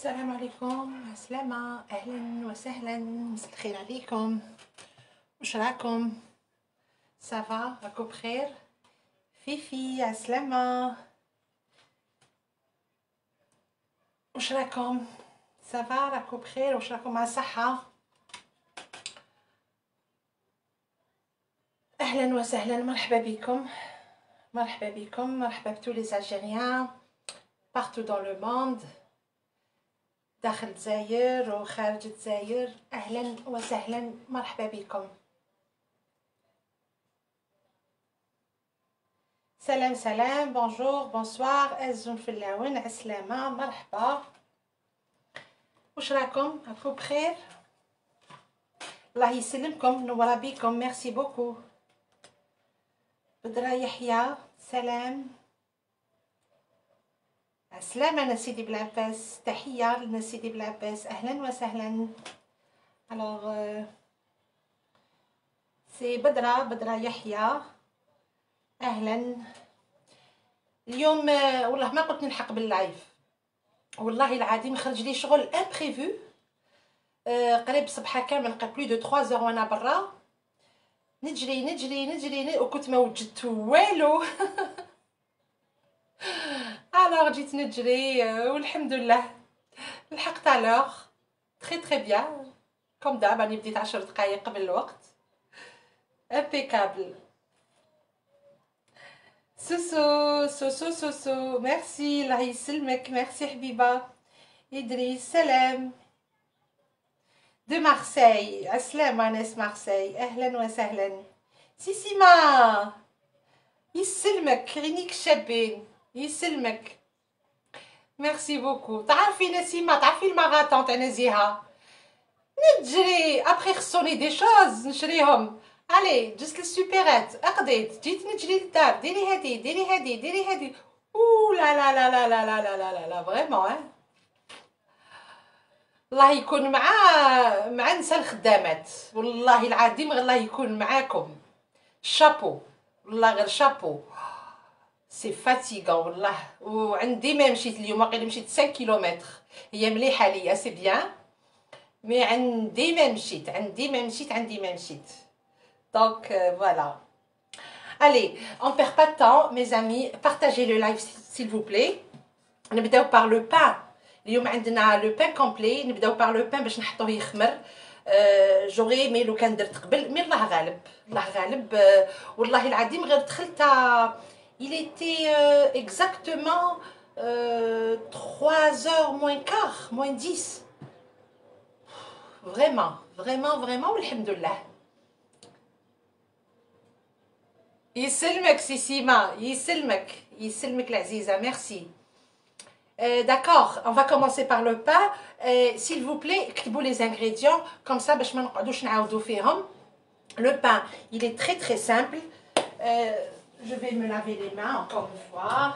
السلام عليكم، عسلامة، أهلا وسهلا، مساء الخير عليكم. واش راكم؟ صافا؟ راكم بخير؟ فيفي عسلامة، واش راكم؟ صافا؟ راكم بخير؟ واش راكم مع صحة؟ أهلا وسهلا، مرحبا بكم، مرحبا بكم، مرحبا بتو لي Algériens partout dans le monde، داخل الجزائر وخارج الجزائر، أهلا وسهلا، مرحبا بكم. سلام سلام، بونجور بونسوار، أزون في اللاون، عسلامة، مرحبا، واش راكم؟ راكم بخير؟ الله يسلمكم، نورا بكم، ميرسي بوكو. بدرة يحيى، سلام، عسلامة نسيدي بلعباس، تحية لنسيدي بلعباس، أهلا وسهلا. الوغ سي بدرة يحيى، أهلا. اليوم والله ما قلت نلحق باللايف، والله العظيم خرج لي شغل امبريفو، قريب صبحة كامل، قريب بلو دو 3 زور وانا برا نجري وكنت ما وجدت والو. الوغ جيت نجري والحمد لله لحقت الوغ تري بيان كوم داب. راني بديت 10 دقائق قبل الوقت، امبيكابل. سوسو ميرسي، الله يسلمك، ميرسي حبيبه. ادريس سلام، دو مارسيل، عسلامة ناس مارسيل، اهلا وسهلا. سيسيما يسلمك، عينيك شابين، يسلمك، ميرسي بوكو. تعرفي نسيمة، تعرفي الماراثون تاع نزيهة، نجري ابخي خصوني دي شوز نشريهم، علي جست للسوبيرات، اقضيت جيت نجري للدار، ديري هادي ديري هادي ديري هادي، او لا لا لا لا لا لا لا لا لا لا فريمون. الله يكون مع نساء الخدامات، والله العظيم الله يكون معاكم، شابو والله، غير شابو. سي فاتيغون والله. وعندي ما مشيت اليوم، واقيلا مشيت 5 كيلومتر، هي مليحه ليا سي بيان، مي عندي ما مشيت دونك فوالا. Allez, on perd pas de temps mes amis, partagez le live s'il vous plaît. نبداو par le pain. اليوم عندنا لو بان كومبلي، نبداو par le pain باش نحطوه يخمر. جوغي مي لو كان درت قبل، مي الله غالب، الله غالب. والله العظيم غير دخلت il était exactement 3h moins quart, moins 10. Vraiment والحمد لله. يسلمك سيسيما، يسلمك العزيزة، merci. D'accord, on va commencer par le pain. S'il vous plaît, اكتبوا les ingrédients comme ça باش ما نقعدوش نعاودو فيهم. Le pain, il est très simple. Je vais me laver les mains encore une fois.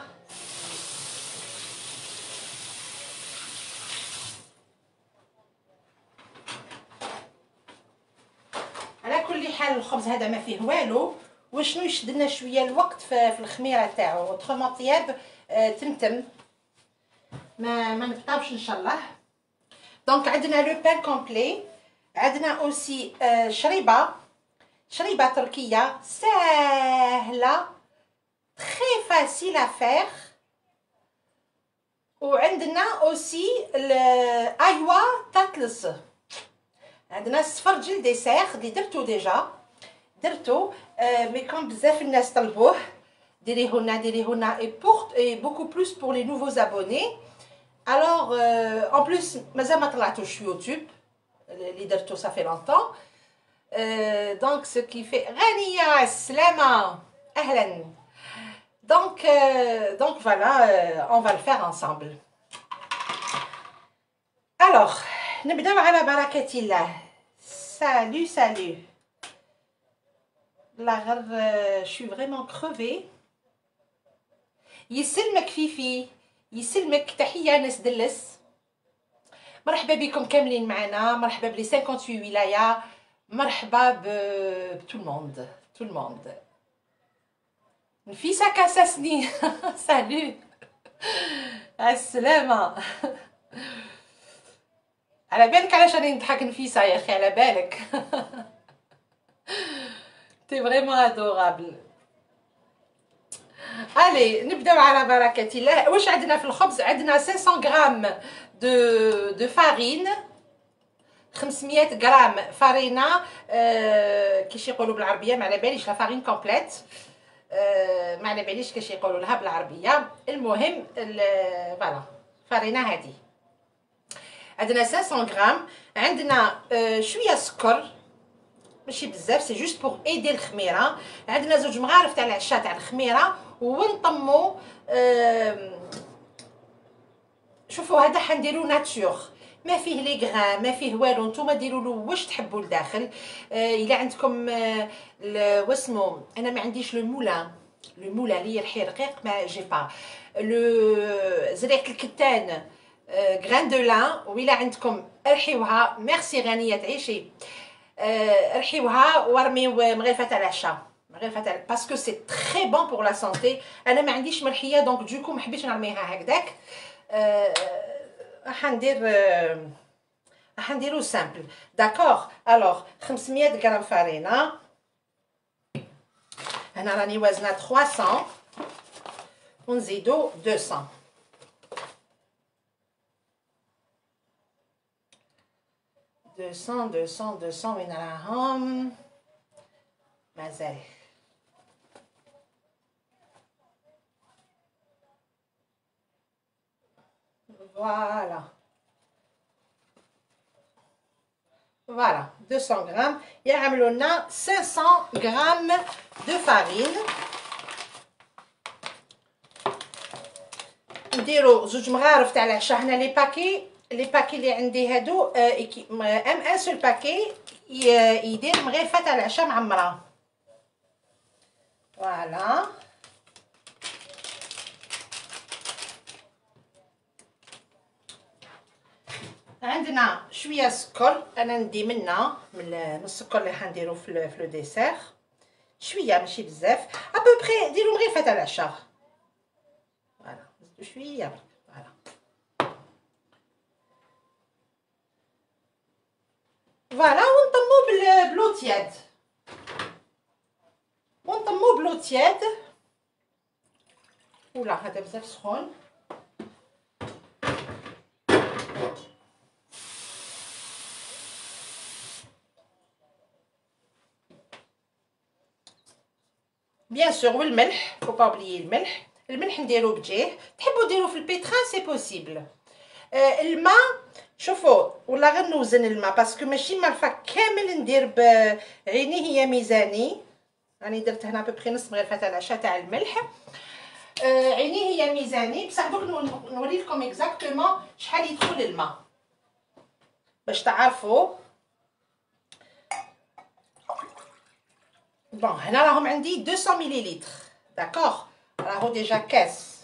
على كل حال الخبز هذا ما فيه والو، وشنو يشد لنا شويه الوقت في الخميره تاعو، اوترومون طياب تمتم ما نبطاوش ان شاء الله. دونك عندنا لو بان كومبلي، عندنا اوسي شريبه تركيه ساهله تري فاسيل ا فير. وعندنا اوسي ايوا تاتلس، عندنا السفرجل ديسير اللي درتو ديجا، مي كون بزاف الناس طلبوه ديريهولنا اي بوكو بلوس بور لي نوفوز ابوني. الوغ ان بلوس مازال ما طلعتوش يوتيوب اللي درتو صافي لونطون، دونك سو كي في غنيه عالسلامه، اهلا. Donc voilà, on va le faire ensemble. Alors, نبداو على بركة الله. Salut. La je suis vraiment crevée. يسلمك فيفي، يسلمك، تحية ناس دلس. مرحبا بكم كاملين معنا، مرحبا بلي 58 ولاية، مرحبا بتو الموند. نفيسة كاساسني. سالو، السلامة. على بالك علاش راني نضحك نفيسه يا اخي، على بالك. تي فريمون ادورابل. الي نبداو على بركه الله. واش عندنا في الخبز؟ عندنا 500 غرام دو فارين، 500 غرام فارينه، كيش يقولوا بالعربيه ما على باليش، لا فارين كومبليت، ما على باليش كيش يقولوا لها بالعربيه. المهم فوالا فارينه هذه. عندنا 500 غرام. عندنا شويه سكر، ماشي بزاف، سي جوست بوغ ايدي الخميره. عندنا زوج مغارف تاع العشاء تاع الخميره، ونطمو شوفوا هذا حنديرو ناتور، ما فيه لي غران، ما فيه والو. نتوما ديروا له واش تحبوا لداخل. الا عندكم واسمو، انا ما عنديش لو مولان، لو مولان اللي هي الحي رقيق، ما جي با لو زريعه الكتان، غران دو لان. وإلا عندكم ارحيوها، ميرسي غنيه تعيشي. رحيوها ورميو مغرفه تاع العشاء، مغرفه تاع باسكو سي تري بون بور لا سونتي. انا ما عنديش مرحيه دونك دوكو ما حبيتش نرميها هكذاك. راح نديرو سامبل. داكوغ. الوغ 500 غرام فارينه، هنا راني وازنه 300 ونزيدو 200. 200 وين راهم؟ مازال. فوالا فوالا 200 غرام يعملوا لنا 500 غرام دو فارين. نديرو زوج مغارف تاع العشاء. هنا لي باكي اللي عندي هادو ان سول باكي يدير مغرفه تاع العشاء معمره. فوالا عندنا شويه سكر، انا ندي من السكر اللي حنديرو في لو ديسير، شويه ماشي بزاف، ابوبري ديروا مغرفه تاع العشاء. فوالا نزيدو شويه برك. فوالا فوالا ونطمو بلو تياد، ونطمو بلو تياد. ولا هذا بزاف سخون. بيان سور والملح، فو با اوبليي الملح. الملح نديرو بجيه، تحبوا ديروا في البيتران سي بوسيبل. الماء شوفوا ولا غير نوزن الماء باسكو ماشي مالفا كامل ندير بعيني، هي ميزاني. راني درت هنا ببخي نص مغرفه تاع العشاء تاع الملح. عيني هي ميزاني، بصح دوك نوري لكم اكزاكتومون شحال يدخل الماء باش تعرفوا. بون هنا راهم عندي 200 مليلتر. داكوغ، راهو ديجا كاس.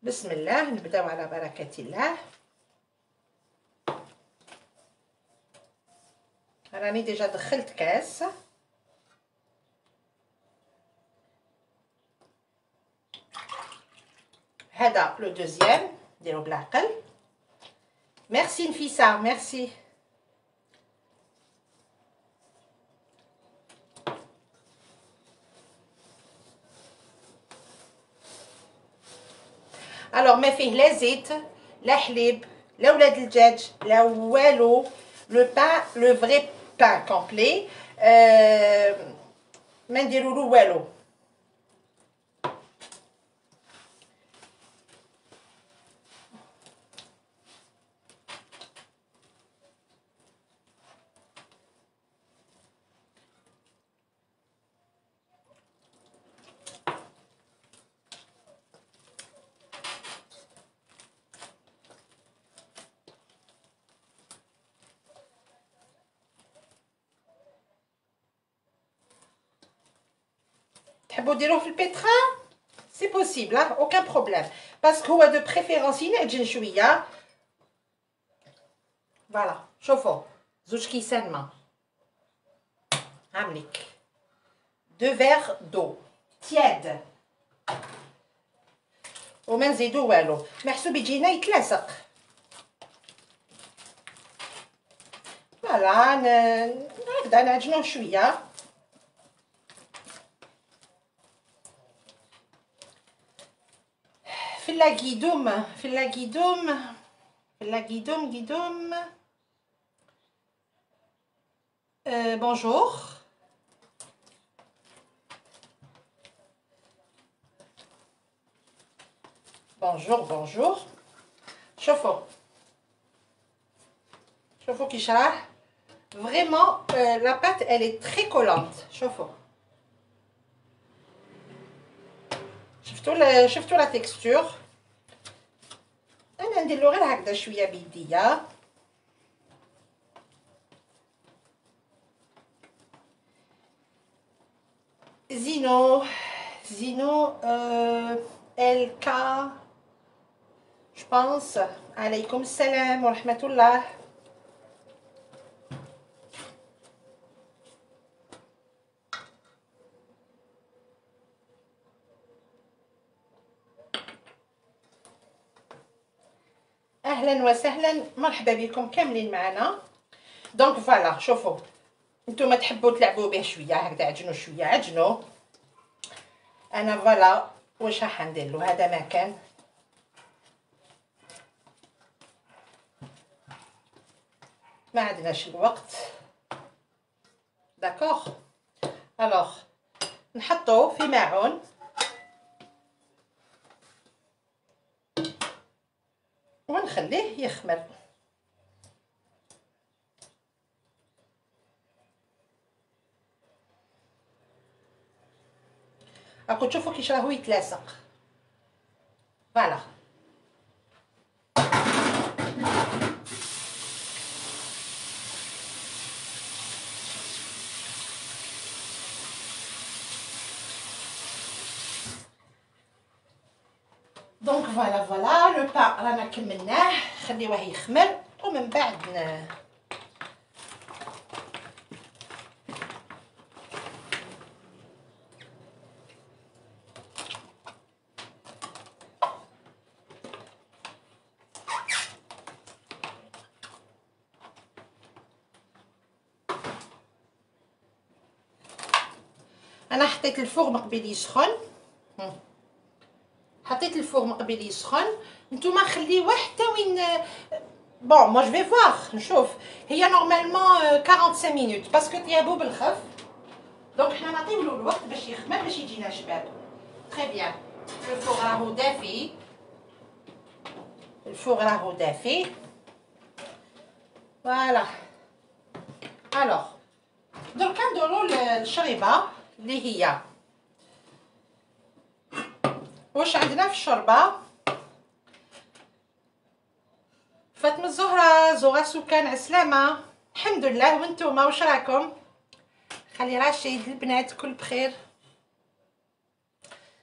بسم الله، نبداو على بركه الله. راني ديجا دخلت كاس. هذا لو دوزيام، نديرو بالعقل. ميرسي نفيسه، ميرسي. الوغ ما فيه لا زيت لا حليب لا ولاد الدجاج لا والو. لو بان لو فري بان كومبلي، ما نديرولو والو. تحبوا ديروه في البيتران سي بوسيبل، اوكان بروبليم، باسكو هو دو بريفيرونس ينعجن شويه. فوالا شوفوا زوج كيسان ما، هامليك 2 فيغ دو تياد. وما نزيدو والو، محسوب يجينا يتلاصق. فوالا نبدا نعجنوه شويه. في اللاقيدوم. بونجور. بونجور. شوفوا كيش راه فريمون لا بات elle est très collante. شوفوا شفتوا لا تكستور. انا ندير له غير هكذا شويه بيديا. زينو LK je pense. عليكم السلام ورحمة الله. اهلا وسهلا، مرحبا بكم كاملين معنا. دونك فوالا شوفوا نتوما تحبوا تلعبوا به شويه هكذا، عجنوا شويه عجنوا. انا فوالا واش راح ندير له، هذا ما كان ما عندناش الوقت. داكوغ الوغ نحطوه في ماعون ونخليه يخمر. راكم تشوفوا كيش راهو يتلاصق. فوالا دونك فوالا لو با رانا كملناه، خليوه يخمر ومن بعد انا حطيت الفوغ من قبل يسخن. حطيت الفوغ من قبل يسخن. نتوما خليوه حتى وين بون مو جو في فوار نشوف. هي نورمالمون 45 مينوت باسكو طيابو بالخف. دونك حنا نعطيولو الوقت باش يخمر باش يجينا شباب. تري بيان. الفوغ راهو دافي. فوالا. الوغ دركا ندورو الشريبه اللي هي واش عندنا في الشوربه. فاطمه الزهراء زغا سكان عسلامه الحمد لله. وانتوما واش راكم؟ خلي رشيد البنات كل بخير.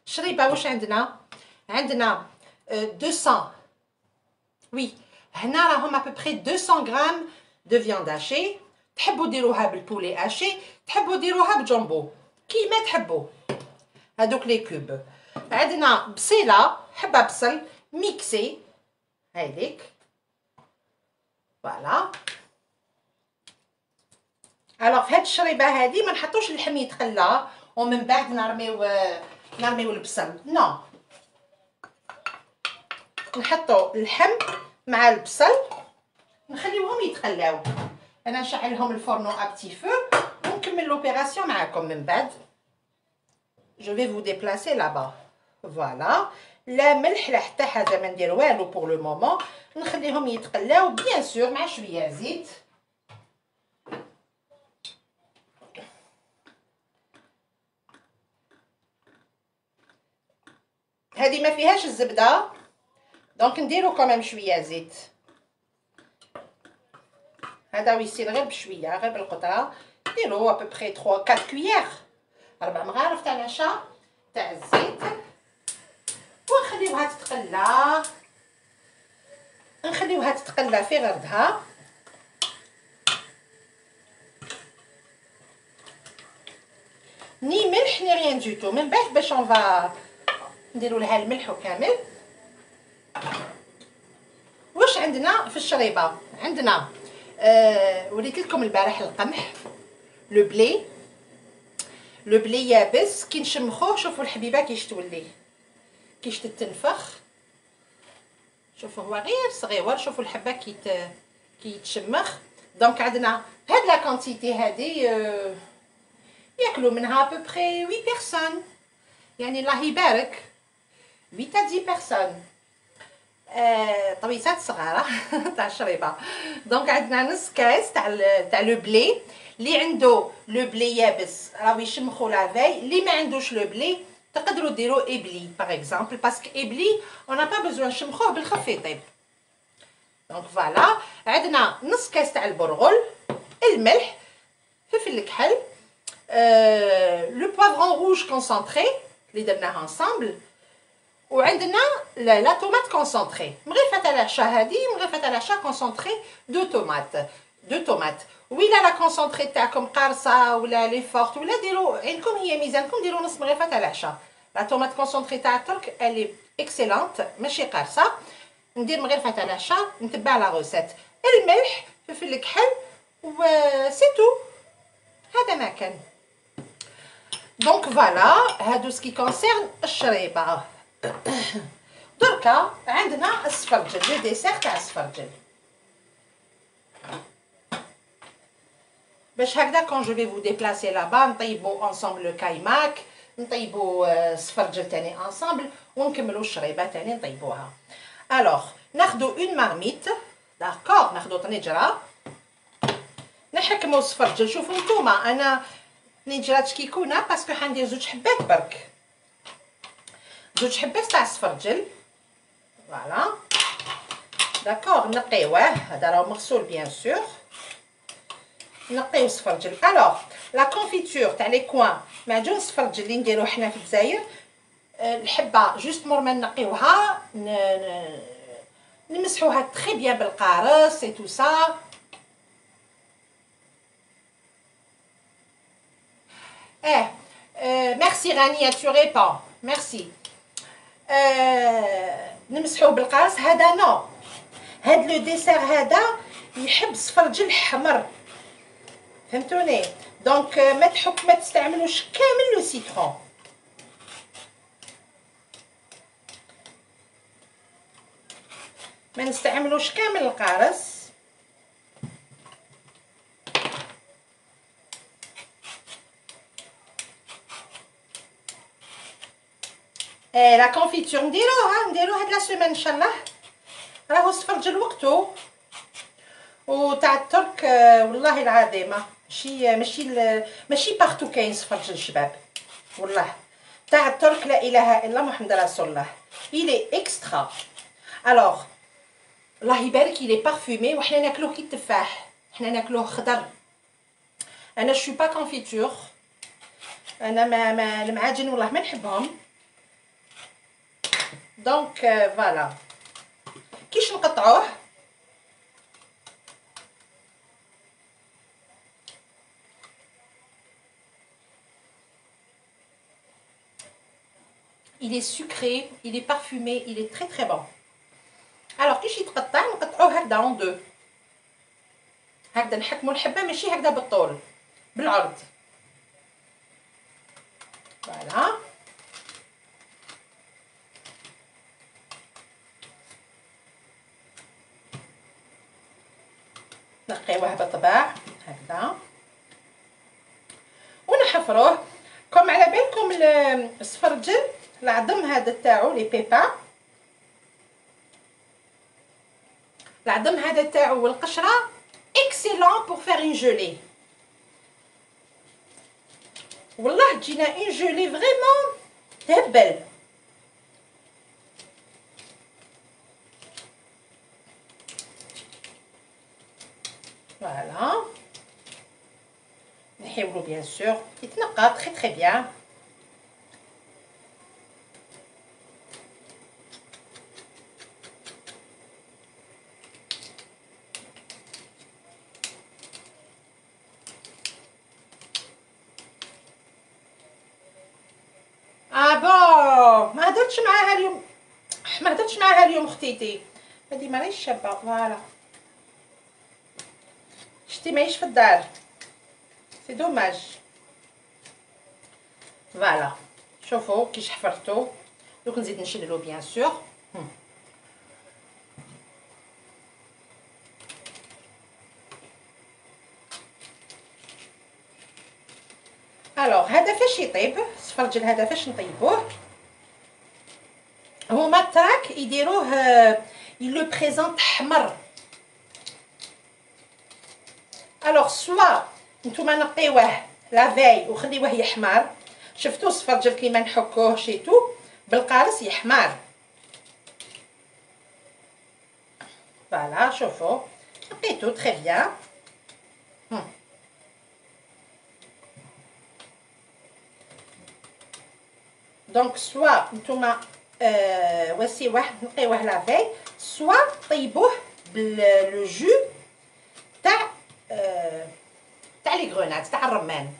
الشريبه واش عندنا 200 وي هنا راهم ابوبري 200 غرام دو فياند هاشي. تحبوا ديروها بالبولي هاشي، تحبوا ديروها بجامبو كيما تحبوا. هادوك لي كوب. عندنا بصيله حبه بصل ميكسي هايليك. فوالا الوغ في هاد الشريبه هادي ما نحطوش اللحم يتخلى ومن بعد نرميو البصل. نو نحطو اللحم مع البصل نخليوهم يتخلاو. انا نشعلهم الفرن ا بتي فو ونكمل لوبيراسيون معاكم من بعد. جو في فو ديبلاسي لابا. فوالا لا ملح لا حتى حاجه ما ندير والو بور لو مومون. نخليهم يتقلاو بيان سور مع شويه زيت. هذه ما فيهاش الزبده دونك نديرو كمان شويه زيت. هذا ويصير غير بشويه غير بالقطره. نديرو ابوبري 3 4 كويير 4 مغارف تاع العشاء تاع الزيت ونخليوها تتقلى في غردها. ني ملح ني ريان دوتو. من بعد باش اون فا نديرو لها الملح وكامل عندنا في الشريبه عندنا وريت لكم البارح القمح، لو بلي يابس كي نشمخوه. شوفوا الحبيبه كيش تولي، كيش تتنفخ. شوفوا هو غير صغيور، شوفوا الحبه كيتشمخ. دونك عندنا هاد لا كونتيتي هادي ياكلوا منها بوبخي 8 بيرسون، يعني الله يبارك 8 à 10 بيرسون. طويسات صغيره تاع الشريبه. دونك عندنا نص كاس تاع لو بلي. اللي عنده لو بلي يابس راهو يشمخو لافاي، اللي ما عندوش لو بلي تقدروا ديروا ابلي باغ اكزومبل، باسكو ابلي اون با بزوان نشمخوه بالخف يطيب. دونك فوالا عندنا نص كاس تاع البرغل، الملح، فلفل الكحل، لو بوافرون روج كونسونطري اللي درناه انصامبل، وعندنا لا طوماط كونسونطري مغرفه تاع العشاء. هذه مغرفه تاع العشاء كونسونطري دو طوماط. وإلا لا كونسونطري تاعكم قارصه ولا لي فورت ولا ديروا عندكم هي ميزانكم، ديروا نص مغرفه تاع العشاء. لا طوماط كونسونطري تاع الترك الي اكسيلونت ماشي قارصه. ندير مغرفه تاع العشاء، نتبع لا روسيت. الملح، فلفل الكحل، و سي تو. هذا ما كان. دونك فوالا هادو سكي كونسيرن الشريبه. دركا عندنا السفرجل، لو ديسير تاع السفرجل. باش هكذا كون جو في فو ديبلاسي لابا نطيبو انصامبل لو كايماك، نطيبو السفرجل تاني انصامبل، ونكملو الشريبه تاني نطيبوها. الوغ ناخدو اون مارميت، داكوغ، ناخدو طنجره نحكمو السفرجل. شوفو نتوما انا طنجرات كيكونه باسكو حندير زوج حبات برك، زوج حبات تاع السفرجل. فوالا داكوغ نقيوه، هذا راه مغسول بيان سور. نقيو السفرجل. الوغ لا كونفيتور تاع لي كوان، معجون السفرجل اللي نديروه حنا في الجزائر، الحبه جوست مور ما نقيوها نمسحوها تري بيان بالقارص اي تو سا. ميرسي غانيه تو ريبون ميرسي. نمسحوه بالقارص. هذا نو، هاد لو ديسير هذا يحب السفرجل حمر، فهمتوني؟ دونك ما تستعملوش كامل لو سيترون. ما نستعملوش كامل القارص. لا كونفيتور نديروها هاد لا سيمين ان شاء الله. راهو السفرجل وقتو وتاع الترك والله العظيم ماشي بارتو كاين سفرجل شباب، والله تاع الترك لا اله الا الله محمد رسول الله. الي اكسترا. الوغ الله يبارك الي بارفومي، وحنا ناكلوه كي التفاح، حنا ناكلوه خضر. انا شو با كونفيتور، انا ما المعاجن والله ما نحبهم. دونك فوالا كيش نقطعوه. il est sucré, il est parfumé, il est très très bon. alors كيش يتقطع؟ نقطعوه هكذا اون دو، هكذا نحكمو الحبه ماشي هكذا بالطول، بالعرض. فوالا نقيوه بالطبع هكذا ونحفروه. كم على بالكم السفرجل العظم هذا تاعو لي بيبا، العظم هذا تاعو والقشره اكسيلون بور فير اون جولي. والله تجينا اون جولي فريمون تهبل. فوالا نحيولو بيان سور يتنقى تري تري بيان. بون ما هدرتش معاها اليوم، ما هدرتش معاها اليوم ختيتي. هادي ماهيش شابه. فوالا شتي ماهيش في الدار، سي دوماج. فوالا شوفوا كي حفرتو. دوك نزيد نشللو بيان سور. الوغ هذا فاش يطيب السفرجل، هذا فاش نطيبوه. هما التراك يديروه لو بريزونط حمر. الوغ سوا نتوما نقيوه لافاي وخليوه يحمر. شفتو السفرجل كيما نحكوه شيتو بالقارص يحمر. فوالا شوفوا نقيتو تري بيان. دونك سوا نتوما واسيوه نقيوه لافاي، سوا طيبوه باللو جو تاع لي غرونات تاع الرمان.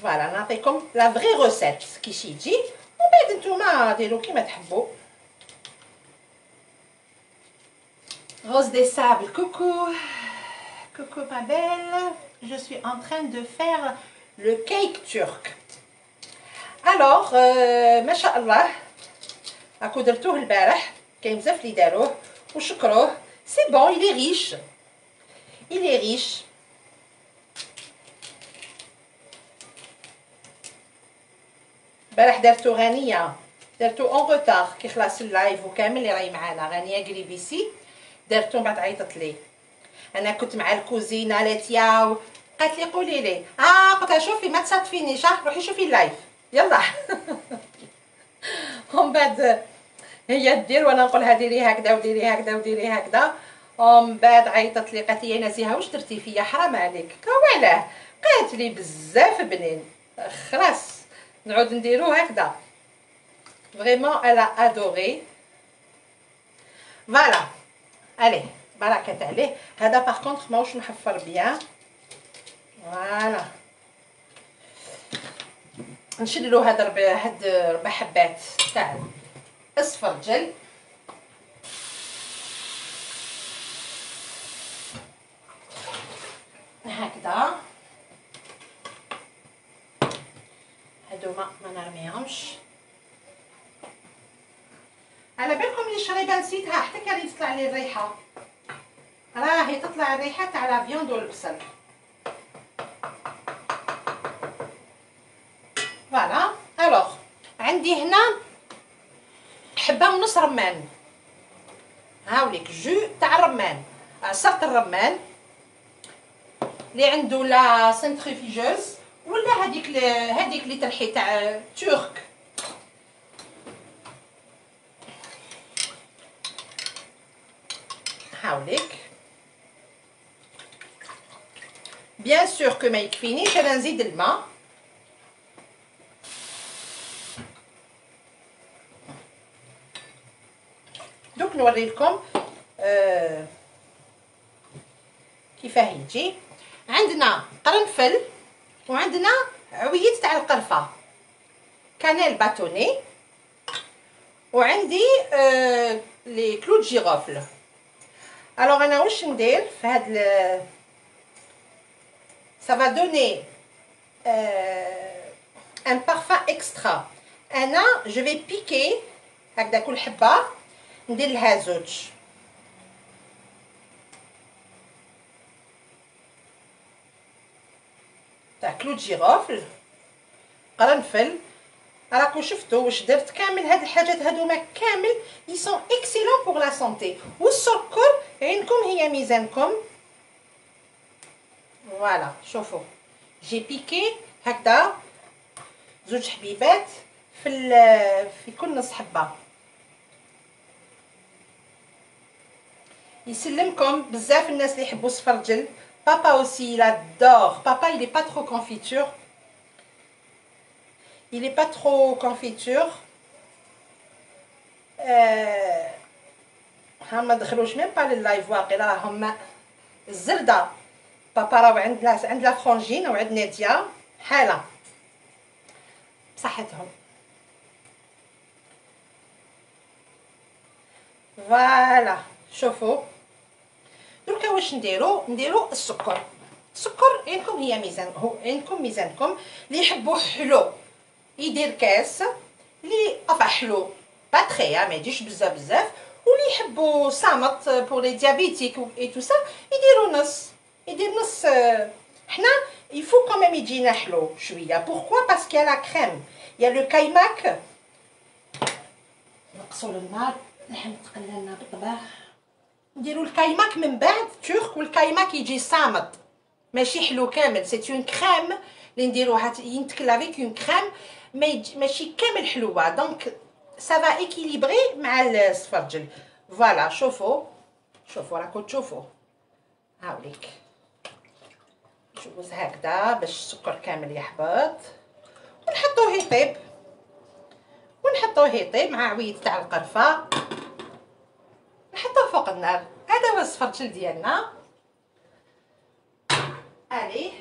فوالا نعطيكم لا فغي روسيت كيش يجي، ومن بعد نتوما ديروا كيما تحبوا. Rose des sables, coucou, coucou ma belle, je suis en train de faire le cake turc. Alors, ما شاء الله راكو درتوه البارح، كاين بزاف اللي داروه وشكروه. سي بون il est riche, il est riche. البارح درتو غنيه، درتو اون روتار كي خلاص اللايف وكامل اللي راهي معانا غنيه قريبيسي درتو. من بعد عيطت لي، انا كنت مع الكوزينه لاتيا قالت لي قولي لي قلت لها شوفي ما تصادفينيش، روحي شوفي اللايف يلا. ومن بعد هي دير وانا نقولها ديري هكذا وديري هكذا وديري هكذا. ومن بعد عيطت لي قالت لي نزيهه واش درتي فيا حرام عليك. وعلاه؟ قالت لي بزاف بنين. خلاص نعود نديرو هكذا. فريمون الا ادوري. فوالا الي بركه عليه. هذا باغ كونطخ ماهوش محفر بيان. فوالا نشللو هاد 4 حبات تاع السفرجل. هكذا هادوما ما نرميهمش. على بالكم اللي شريبه نسيتها حتى كان يطلع لي الريحه، راهي تطلع الريحه تاع لا فيوند والبصل. فوالا الوغ عندي هنا حبه ونص رمان. هاوليك جو تاع الرمان، عصرت الرمان اللي عنده لا سنتريفيجوز ولا هذيك اللي ترحي تاع ترك. هاوليك بيان سور كو ما يكفينيش، انا نزيد الماء. دوك نوري لكم كيفاه يجي. عندنا قرنفل وعندنا عويد تاع القرفه، كانيل باتوني، وعندي لي كلو دو جيروفل. الوغ انا واش ندير في هاد ça va donner un parfum extra. انا je vais piquer هكذا كل حبه ندير لها زوج. تاع كلو جيروفل قرنفل. راكو شفتوا واش درت كامل هاد الحاجات هادوما كامل ils sont excellents pour la santé. والسكر عينكم هي ميزانكم. فوالا شوفوا جي بيكي هكذا زوج حبيبات في كل نص حبه. يسلمكم بزاف الناس اللي يحبوا السفرجل. بابا اوسي لادور. بابا il est pas trop confiture. Il est pas trop confiture. ما دخلوش ميم با لللايف واقيلا راهم الزرده. بابا راهو عند لا فرونجين وعند ناديه حاله بصحتهم. فوالا. شوفوا دركا واش نديرو السكر. السكر عندكم هي ميزان، هو عندكم ميزانكم. اللي يحبوا حلو يدير كاس، اللي حلو با تري ما يديرش بزاف، واللي يحبوا صامت بور لي ديابيتيك اي تو سا يديروا نص، يدير نص. حنا يفو كوميم يجينا حلو شويه. بوركوا باسكو يا لا كريم يا لو كايماك. نقصوا النار لحم تقلى لنا بالطباخ. نديروا الكايماك من بعد تورك، والكايماك يجي صامت ماشي حلو كامل. سي اون كريم اللي نديروها ينتكل افيك اون كريم ماشي كامل حلوه. دونك سافا ايكيليبري مع السفرجل. فوالا شوفوا راكم تشوفوا. هاوليك جوز هكذا باش السكر كامل يحبط، ونحطوه يطيب مع عويد تاع القرفه. نحطوه فوق النار. هذا هو السفرجل ديالنا. الي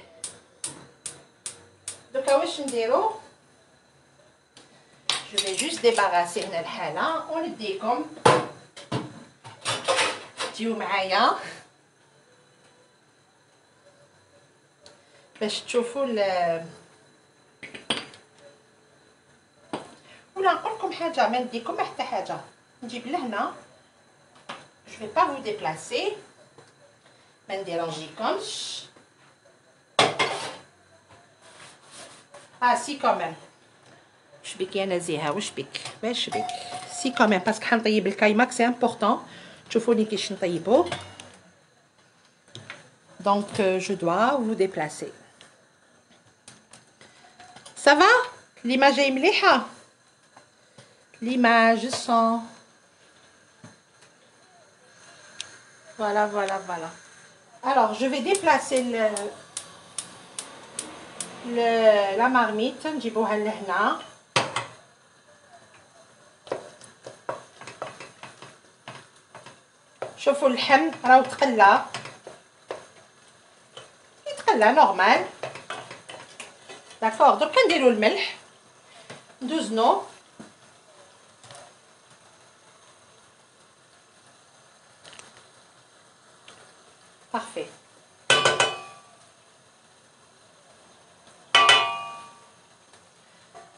دوكا واش نديرو؟ جو في جوست ديباراسي هنا الحاله ونديكم تجيو معايا باش تشوفوا ولا نقول لكم حاجه، ما نديكم حتى حاجه. نجيب لهنا جو في با فو ديبلاسي، ما نديرونجيكمش. سي كوميم. واش بك يا نزيهه؟ واش بك؟ واش بك؟ سي كوميم باسكو حنطيب الكايماك سي امبورطون. تشوفوني كيفاش نطيبو. دونك جو دوا فو ديبلاسي. سافا ليماج جاي مليحه. l'image son. Voilà. Alors je vais déplacer la marmite. نجيبوها لهنا. شوفوا اللحم راهو يتقلى نورمال. داكور. درك نديرو الملح، ندوزنو. بارفي.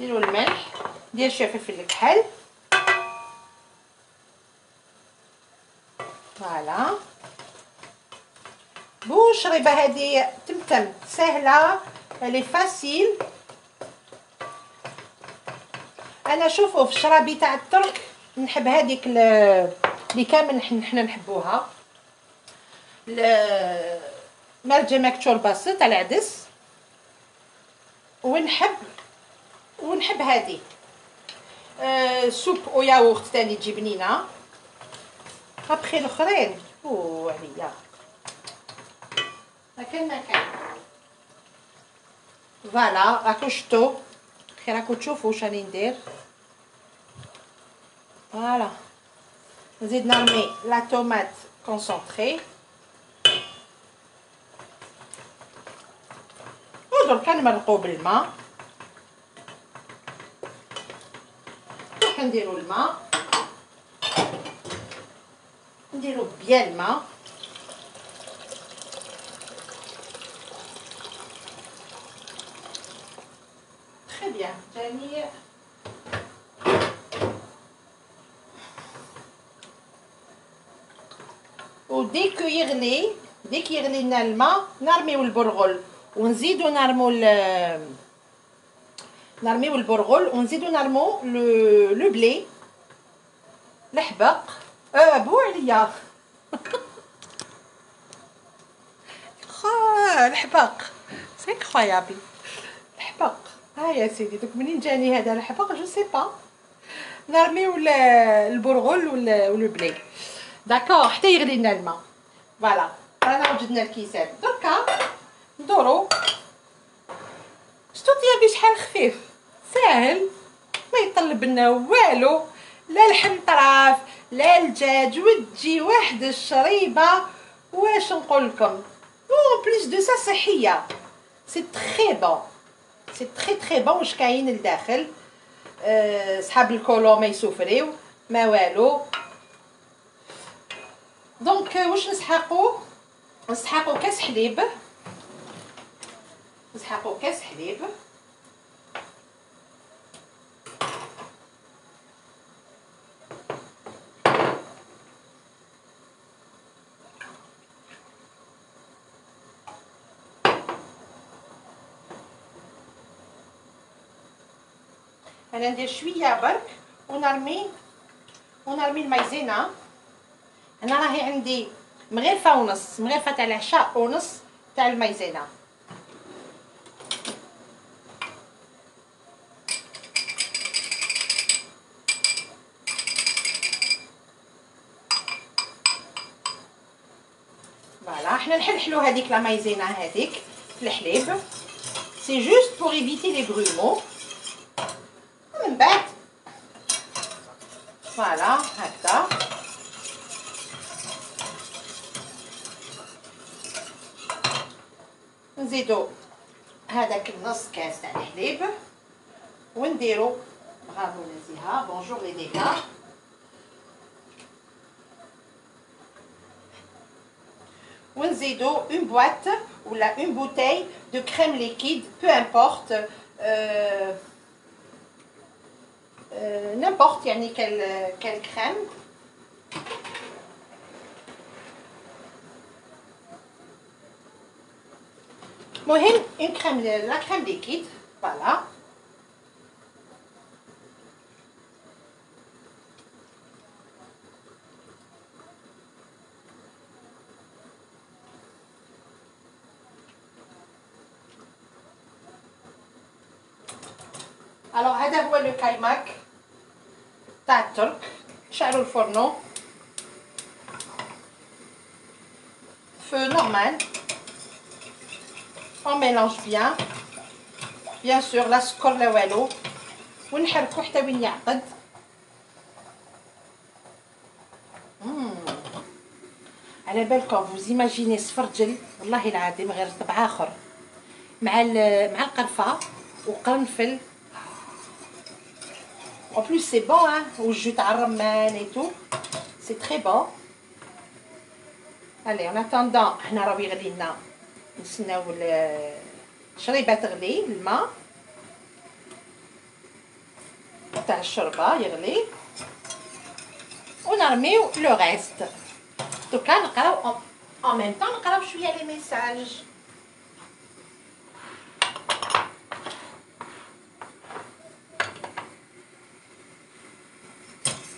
نديرو الملح، ندير شويه فلفل الكحل. فوالا. بوشريبه هذه تمتم سهله، لي فاسيل. انا شوفوا في الشرابي تاع الترك نحب هذيك اللي كامل حنا نحبوها، مرجة مكتشور بس تاع العدس. ونحب هذه سوب او ياغورت تاني تجي بنينه. ابخي الاخرين عليا ما كان. فوالا راكو شفتو، راكو تشوفوا واش راني ندير. فوالا. نزيد نرمي لا طوماط كونسونطري. ودرك نمرقو بالماء. درك نديرو الماء، نديرو بيان الماء. تري بيان. ثاني وديك يغلي لنا الماء نرميو البرغل ونزيدو نرميو البرغل ونزيدو نرمو لو بلي الحبق. بو عليا الحبق سي انكرويابل. الحبق ها يا سيدي. دوك منين جاني هذا الحبق جو سي با. نرميو البرغل ولو بلي. داكور حتى يغلي لنا الماء. فوالا رانا وجدنا الكيسات. دركا ندورو. شتو طيابي شحال خفيف ساهل، ما يطلب لنا والو، لا لحم طراف لا الدجاج، وتجي واحد الشريبه. واش نقول لكم؟ اون بليس دو سا صحيه. سي تري بون، سي تري بون. واش كاين لداخل؟ صحاب الكولو ما يسوفريو ما والو. دونك واش نسحقوا كاس حليب. انا ندير شويه برك ونرمي المايزينا. انا راهي عندي مغرفه تاع العشاء ونص تاع المايزينا. فوالا حنا نحلحلو هذيك لا مايزينا هذيك في الحليب، سي جوست بور ايفيتي لي غرومو. من بعد فوالا هكذا نزيدو هذاك النص كاس تاع الحليب ونديرو برافو نزيها بونجور لي ديكا ونزيدو اون بواط ولا اون بوتاي دو كريم ليكيد بو امبورط n'importe يعني quelle crème. مهم une crème, la crème liquide, voilà. Alors هذا هو لو كايماك تاع الترك. نشعلو الفرنو feu normal. On mélange bien sûr لا سكر لا والو ونحركو حتى وين يعقد. على بالكم vous imaginez السفرجل والله العظيم غير طبع اخر مع القرفه وقرنفل. En plus c'est bon hein, au jus تاع الرمان et tout, c'est très bon. Allez en attendant حنا راه يغلي لنا نستناو الشريبه تغلي، الماء تاع الشوربه يغلي ونرميو لو ريست. دوكا نقراو en même temps نقراو شويه لي ميساج.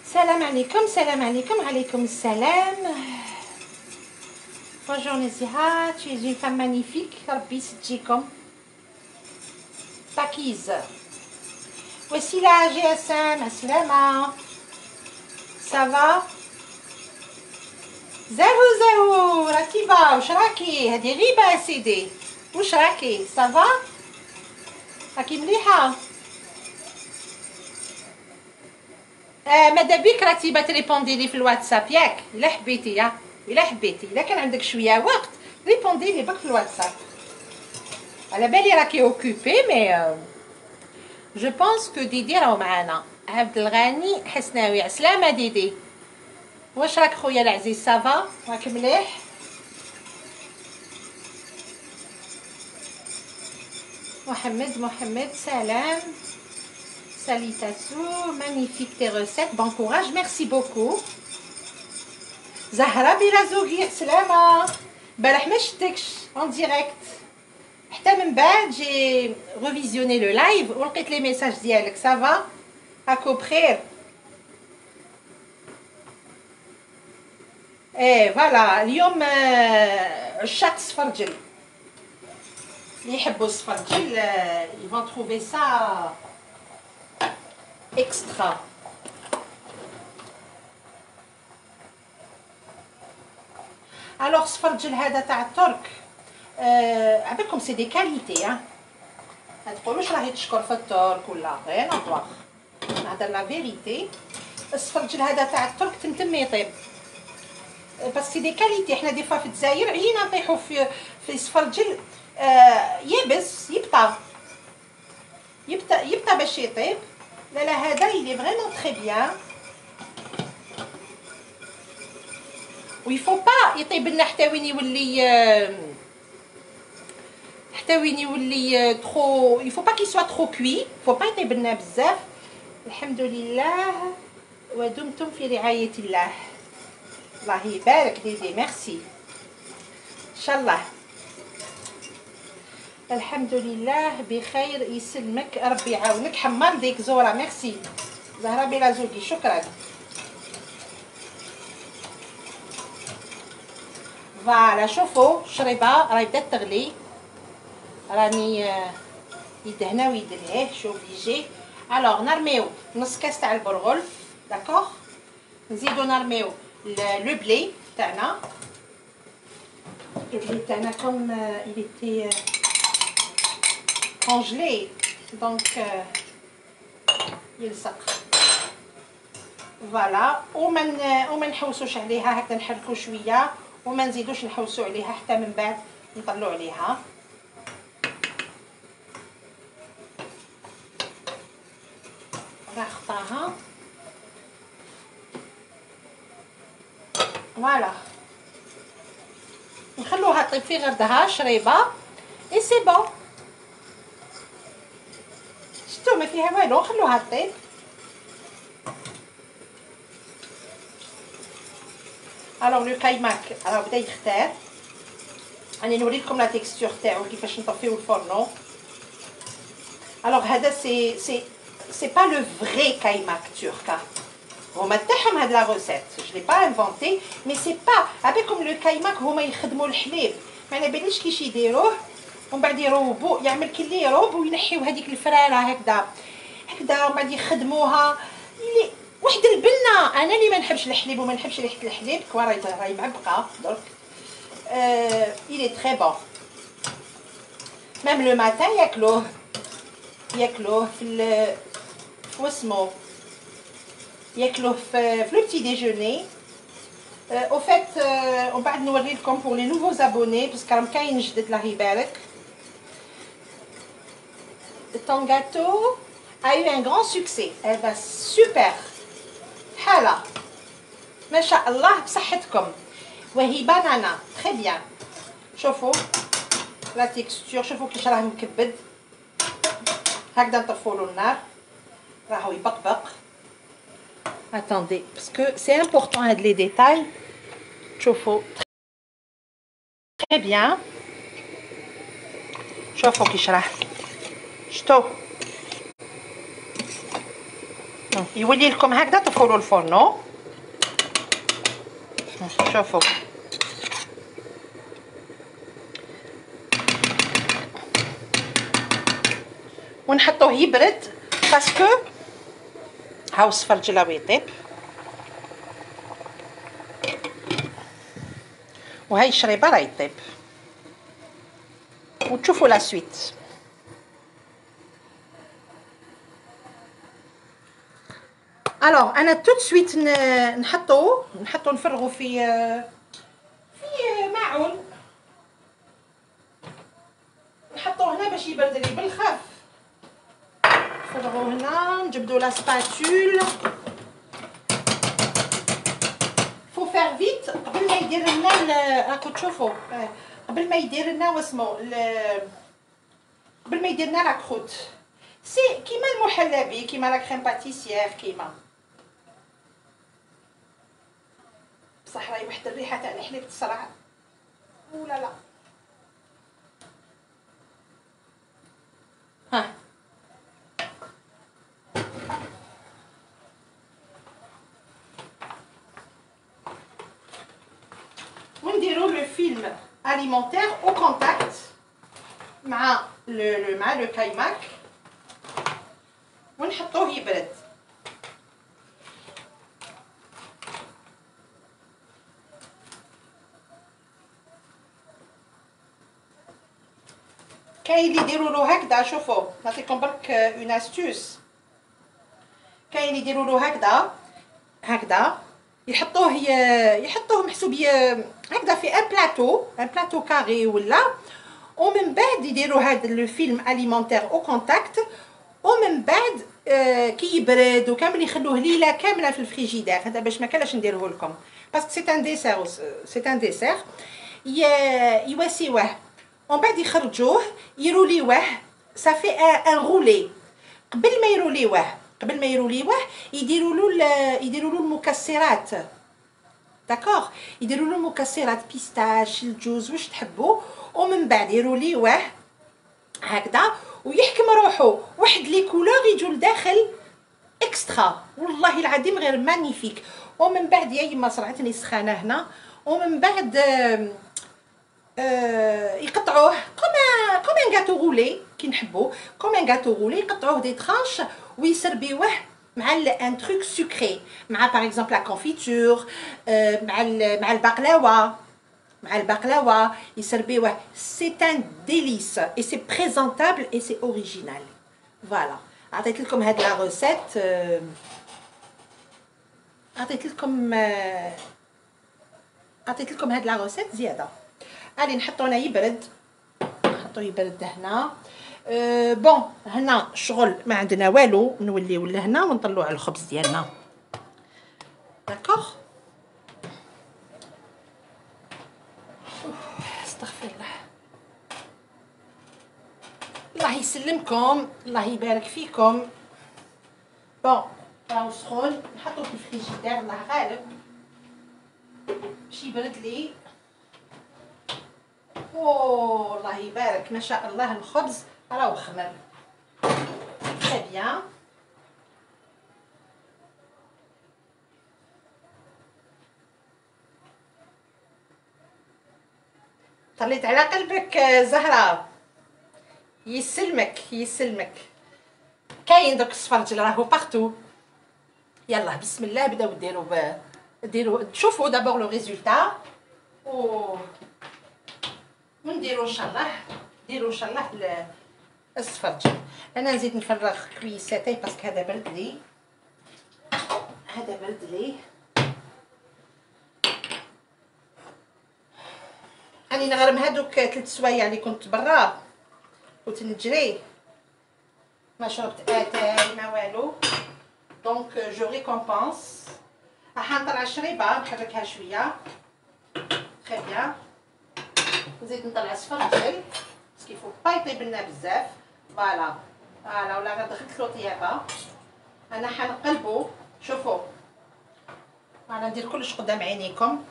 السلام عليكم. عليكم السلام. Bonjour Nézira, tu es une femme magnifique. ربي يسجيكم. Pakiz. Voici la GSM. السلامة. Ça va? زهو راكبة. واش راكي؟ هادي غيبة يا سيدي. واش راكي؟ Ça va? راكي مليحة؟ ماذا بك راكي بتريبوندي لي في الواتساب ياك؟ إلا حبيتي يا إلا حبيتي، إلا كان عندك شوية وقت ريبوندي لي برك في الواتساب. على بالي راكي اوكوبي مي جو بونس كو ديدي راهو معانا. عبد الغني حسناوي. عسلامة ديدي، واش راك خويا العزيز؟ صافا راك مليح؟ محمد سلام. Salutations, magnifique tes recettes, bon courage, merci beaucoup. زهرة بيرازوغي سلامة. بارح ما شفتكش en direct حتى من بعد جي ريفيزيوني لو لايف ولقيت لي ميساج ديالك. صافا راكو بخير؟ ايه فوالا اليوم عشاق السفرجل اللي يحبوا السفرجل يفون تروفي سا اكسترا. الوغ السفرجل هذا تاع الترك عبالكم سي دي كاليتي ها، ما تقولوش راهي تشكر في الترك ولا غير نطوخ، نهضر لا فيريتي. السفرجل هذا تاع الترك تمتم يطيب بس سي دي كاليتي. حنا دي فوا في الجزائر عينا نطيحو في سفرجل يابس يبطى باش يطيب. لا هذا il est vraiment très bien. ويفو با يطيب لنا حتى وين يولي ترو يفو با كي سوا ترو كوي فو با يطيب لنا بزاف. الحمد لله ودمتم في رعاية الله. الله يبارك ديدي ميرسي ان شاء الله. الحمد لله بخير يسلمك ربي يعاونك. حمر ديك زوره ميرسي زهره بلا زوقي شكرا. فوالا شوفوا الشريبه راهي بدات تغلي راني يدهنا ويدليه شو بيجي. الوغ نرميو نص كاس تاع البرغل داكوغ. نزيدو نرميو لو بلي تاعنا. البلي تاعنا كوم يليتي كونجلي دونك يلصق. فوالا وما نحوسوش عليها هكذا نحركو شويه وما نزيدوش نحوسو عليها حتى من بعد نطلعو عليها. نخطاها فوالا نخلوها طيب في غردها شريبه اي سي بون. شتو ما فيها والو خلوها طيب. الوغ لو كايماك راه بدا يختار. راني نوريكم لا تيكستور تاعو كيفاش نطفيو الفرنو. الوغ هذا سي با لو فري كايماك تركا هما تاعهم هاد لا روسيت جو لي با انفونتي مي سي با ابيكم لو كايماك هما يخدموا الحليب ما على باليش كيش يديروه ومن بعد يروبو يعمل كي اللي يروب وينحيو هذيك الفراره هكذا ومن بعد يخدموها اللي واحد البنه. انا اللي ما نحبش الحليب وما نحبش ريحه الحليب كوا راهي معبقه درك. il est très bon même le matin ياكلوه في واسمو ياكلوه في لو بتي ديجوني. او فيت ومن بعد نوري لكم بور لي نوفو زابوني باسكو راهم كاين جدد الله يبارك. ton gâteau a eu un grand succès. Eh ben super حاله ما شاء الله بصحتكم. وهي بانانا تري بيان. شوفوا لا تيكستور شوفوا كيش راه مكبد هكذا نطفولو النار راهو يبقبق. attendez parce que c'est important هاد لي ديتاي. شوفوا تري بيان. شوفوا كيش راه شتو يولي لكم هكذا طفولوا الفرنو. شوفوا ونحطوه يبرد باسكو هاو الصفرجله ويطيب وهاي الشريبه راه يطيب وتشوفوا لا سويت. الوغ انا تو سويت نحطو نفرغو في معون نحطو هنا باش يبرد لي بالخف. نفرغو هنا نجبدو لا سباتول. فو فير فيت قبل ما يدير لنا راكو تشوفوا قبل ما يدير لنا واسمو قبل ما يدير لنا لا كروت سي كيما المحلبي كيما لا كريم باتيسيير كيما بصح راهي واحد الريحه تاع الحليب تصرع ولا لا. ها ونديرو لو فيلم اليمونتير او كونتاكت مع لو كايماك ونحطوه يبرد. كاين اللي يديروا له هكذا. شوفوا نعطيكم برك اون استوس. كاين اللي يديروا له هكذا يحطوه محسوب هكذا في ان بلاطو كاري ولا ومن بعد يديروا هذا لو فيلم اليمونتير او كونتاكت ومن بعد كي يبرد وكامل يخلوه ليله كامله في الفريجيدير. هذا باش ما كانش نديره لكم باسكو سي ان ديسير، سي ان ديسير. يواسيوه ومن بعد يخرجوه يروليوه، صافي ان رولي. قبل ما يروليوه يديروا له المكسرات، داكوغ، يديروا له المكسرات، بيستاش، الجوز، واش تحبوا، ومن بعد يروليوه هكذا ويحكم روحو واحد لي كولور يجوا لداخل اكسترا، والله العظيم غير مانيفيك. ومن بعد يا يما صرعتني السخانه هنا، ومن بعد يقطعوه كوم ان غاتو غولي كي نحبو، كوم ان غاتو غولي، يقطعوه دي ترانش ويسربيوه مع ان تروك سكري، مع باغ اكزومبل لا كونفيتور، مع البقلاوه يسربيوه. سي ان ديليس اي سي بريزونطابل اي سي اوريجينال. فوالا، عطيت لكم هاد لا روسيت، عطيت لكم هاد لا روسيت زياده. غادي نحطو هنا يبرد، نحطو يبرد هنا. بون هنا شغل ما عندنا والو، نوليو لهنا ونطلعو على الخبز ديالنا، داكوغ. استغفر الله، الله يسلمكم، الله يبارك فيكم. بون راهو سخون، نحطو في الفريجيدير، الله غالب باش يبرد لي. اوه الله يبارك، ما شاء الله الخبز راهو خمر تري بيان. طليت على قلبك زهرة، يسلمك. كاين دوك السفرجل راهو بارتو. يلا بسم الله، بداو ديروا تشوفوا دابور لو ريزولتا ونديروا ان شاء الله السفرجل. انا نزيد نفرغ كويساتي باسكو هذا برد لي، راني نغرم هادوك 3 سوايع اللي كنت برا، كنت نجري، ما شربت اتاي ما والو، دونك جو ريكومبونس. راح نطلع الشريبه نحركها شويه، تري بيان. نزيد نطلع السفرجل باسكو يفو با يطيب لنا بزاف. فوالا ولا غير دخلت له طيابه. انا حنقلبو، شوفوا انا ندير كلش قدام عينيكم،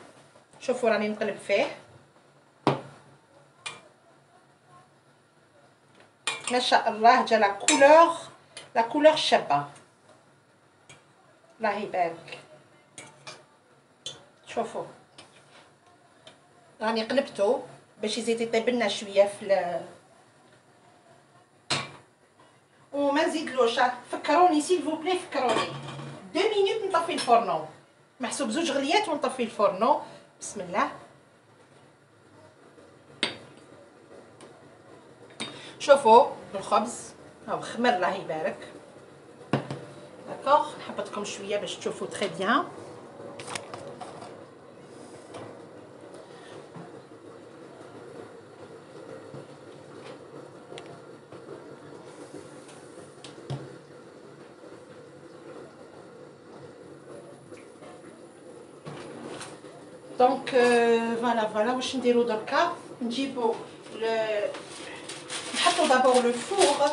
شوفوا راني نقلب فيه، ما شاء الله جا لا كولور شابه، الله يبارك. شوفوا راني قلبتو باش يزيد يطيب لنا شويه في وما نزيدلوش. فكروني سيل فو بلي، فكروني 2 مينوت نطفي الفرنو، محسوب 2 غليات ونطفي الفرنو. بسم الله. شوفوا الخبز هاو خمر، الله يبارك، داكوغ. نحبطكم شويه باش تشوفوا تري بيان. دونك فوالا واش نديرو دركا، نجيبو نحطو دابور لو فور،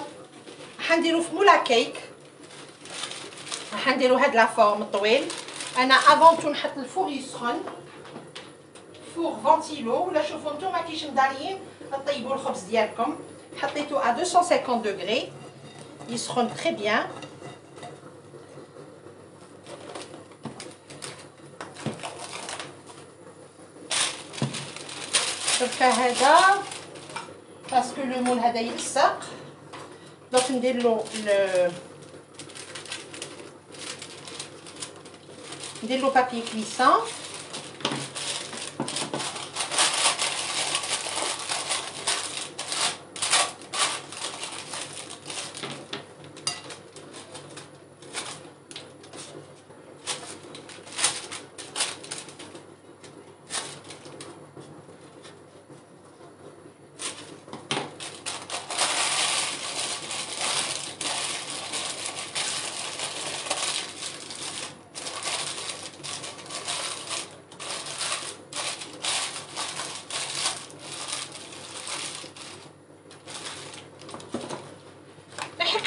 حنديرو في مولا كيك، حنديرو هاد لا فورم طويل. انا افونتو نحط الفور يسخن، فور فونتيلو، ولا شوفوا نتوما كيش مداريين طيبوا الخبز ديالكم. حطيتو ا 250 دوغري يسخن تري بيان. دركا هذا باسكو لو مول هذا يلصق، دونك ندير له بابي كليسون.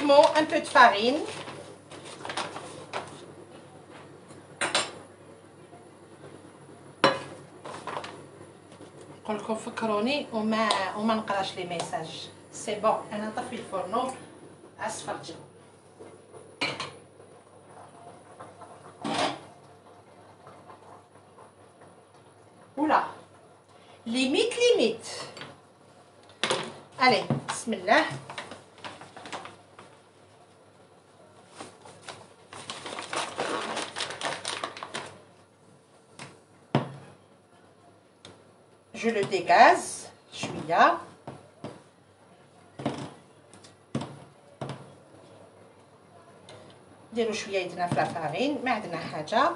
uniquement un peu de farine. نقول لكم فكروني وما نقراش لي ميساج. سي بون انا نطفي الفرن اسفرجل. ولا ليميت. allez بسم الله. je le dégaze شويه. نديرو شويه يدنا في الفارين، ما عندنا حاجه.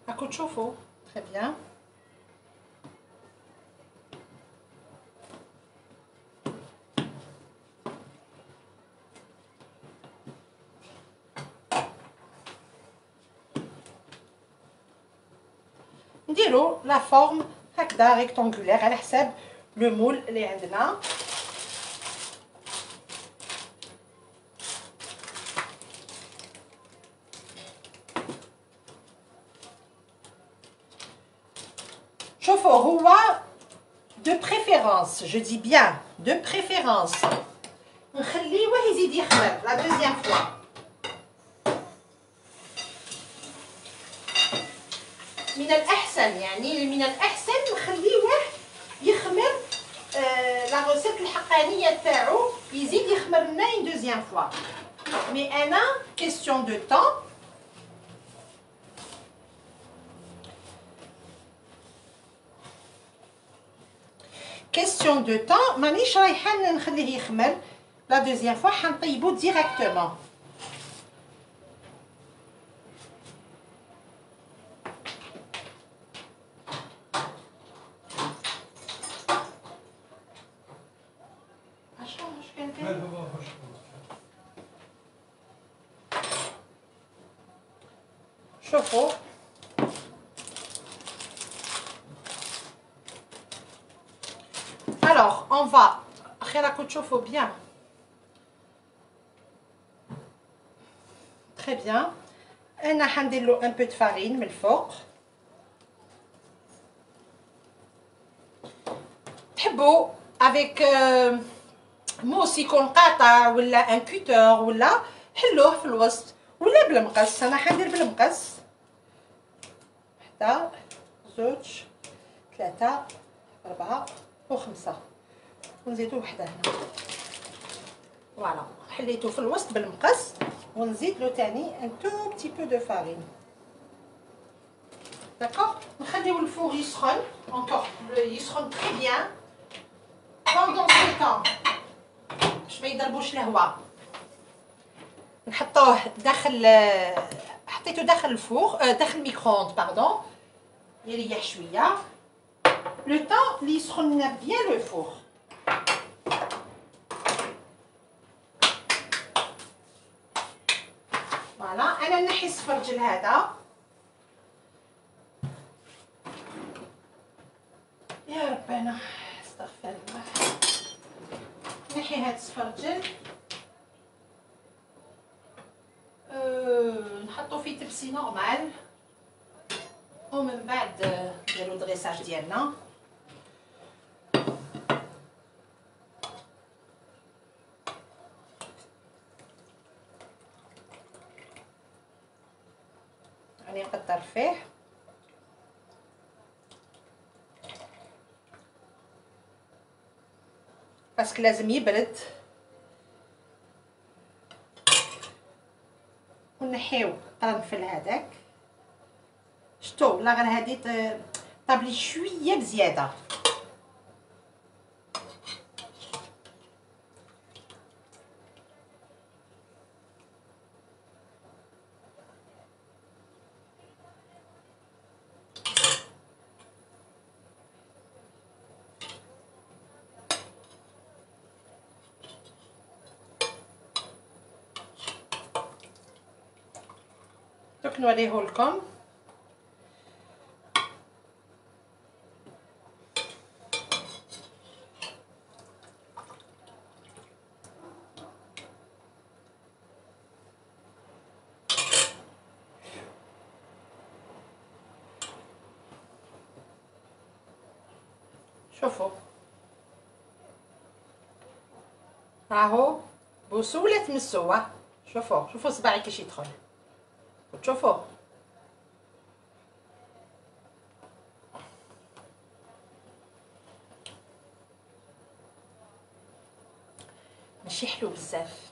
راكو تشوفوا très bien. نديرو لا فورم هكذا ريكتانغولير على حساب لو مول اللي عندنا. شوفوا هو de préférence, je dis bien de préférence نخليه يزيد يخمر la deuxième fois. من الأحسن يعني من الأحسن نخليه يخمر لا روسيت الحقانية تاعو يزيد يخمر لنا une deuxième fois. mais أنا question de temps. question de temps مانيش رايحه نخليه يخمر لا دوزيام فوا، حنطيبو ديريكتومون. شوفوا alors on va راكو تشوفوا bien très bien. انا حندير له un peu de farine من الفوق. تحبوا avec موس يكون قاطع ولا ان كوتور ولا حلوه في الوسط ولا بالمقص. انا حندير بالمقص. 1 2 3 4 و5 ونزيدو وحده هنا. فوالا حليته في الوسط بالمقص ونزيد له تاني ان تو بتي بو دو فارين. داكوغ نخليو الفور يسخن encore يسخن تري بيان. pendant ce temps باش ما يضربوش الهواء نحطوه داخل حطيته داخل الفور داخل الميكرووند باردون يريح شويه لو طون اللي يسخن لنا بيان لو فور. فوالا انا نحي السفرجل هذا. يا ربنا استغفر الله. نحي هاد السفرجل نحطو فيه تبسي نورمال ومن بعد نديرو دريساج ديالنا. راني نقدر فيه باسكو لازم يبرد. ونحيو القرنفل هذاك. شتو لا غير هادي طابلي شويه بزياده. دوك نوريه لكم. شوفوا راهو بوسوا ولا تمسوا. شوفوا صباعي كيش يدخل، تشوفوا ماشي حلو بزاف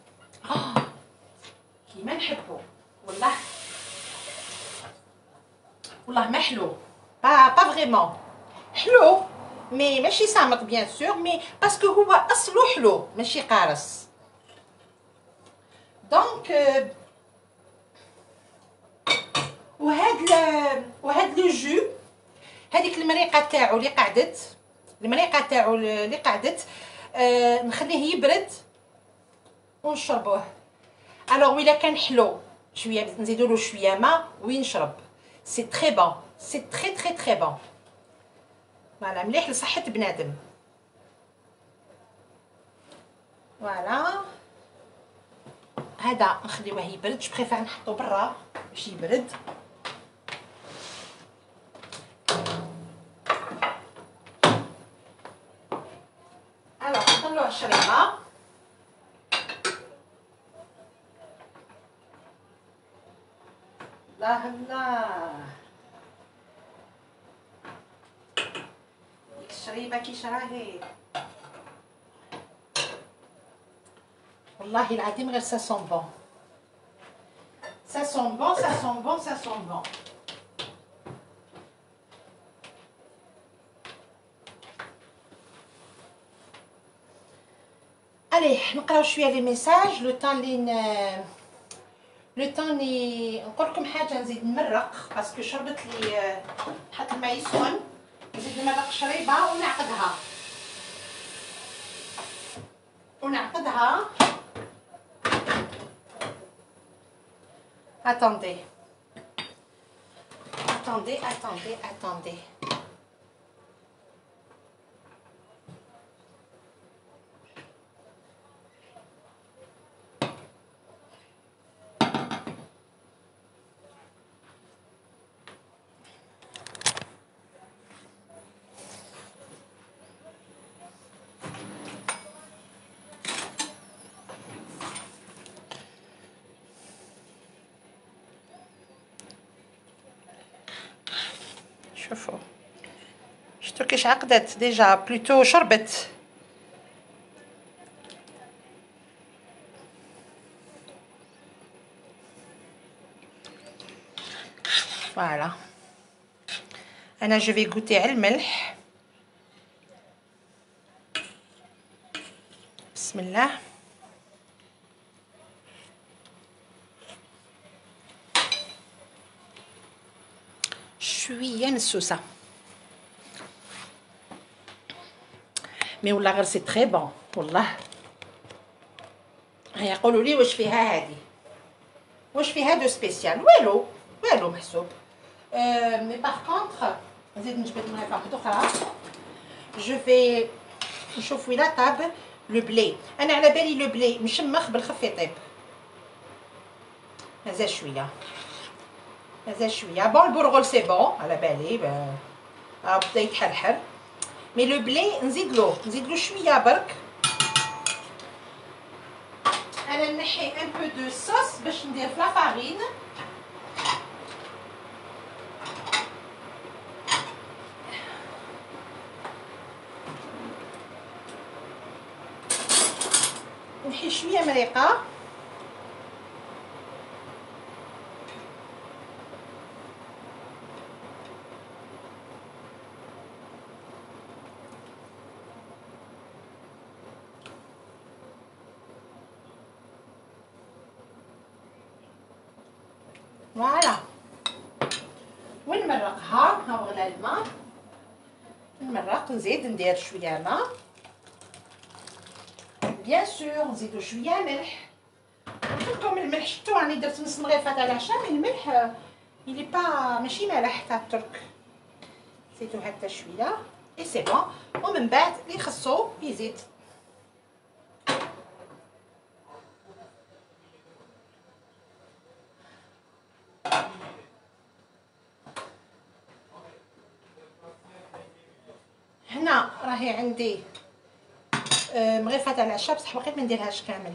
كيما نحبو. والله ما حلو، با فريمون حلو، مي ماشي سامط بيان سور، مي باسكو هو اصلو حلو ماشي قارص. دونك وهاد لو جو، هذيك المريقه تاعو اللي قعدت، نخليه يبرد ونشربوه. الوغ الا كان حلو شويه نزيدو له شويه ماء ونشرب. سي تري بون، سي تري بون. فوالا مليح لصحه بنادم. فوالا هذا نخليوه يبرد، جو بريفير نحطو برا باش يبرد. الوغ نطلعوه الشريمه. الله ديك الشريبه كيش راهي، والله العظيم غير سا سون بون، سا سون بون، سا سون بون، سا سون بون. الي نقراو شويه لي ميساج لو طون لي نقول لكم حاجه. نزيد نمرق باسكو شربت لي حط الماء يسخن، نزيد نمرق الشريبه ونعقدها. attendez. شوفوا شتو كيش عقدت ديجا، بلوتو شربت. فوالا انا جو في غوتي على الملح. بسم الله. شويه نسوسه، مي والله غير سي تري بون. والله هيا قولوا لي واش فيها هذه، واش فيها دو سبيسيال؟ والو محسوب. مي باغ كونطخ نزيد نجبد معايا واحده اخرى. جو في نشوف وين طاب لو بلي. انا على بالي لو بلي مشمخ بالخف يطيب. مازال شويه بون. البرغل سي بون على بالي بدا يتحرحر. مي لو بلي نزيد له شويه برك. انا نحي ان بو دو صوص باش ندير في لا فارين. نحي شويه مريقه. فوالا ونمرقها. ها غلا الماء، نمرق نزيد ندير شويه ماء بيان سور. نزيدو شويه ملح. قلت لكم الملح شفتو راني درت نص مغرفه تاع العشاء، من الملح il est pas ماشي مالح تاع الترك. زيتو حتى شويه اي سي بون. ومن بعد اللي خصو يزيد. هنا راهي عندي مغرفه تاع العشاء بصح بقيت ما نديرهاش كامل.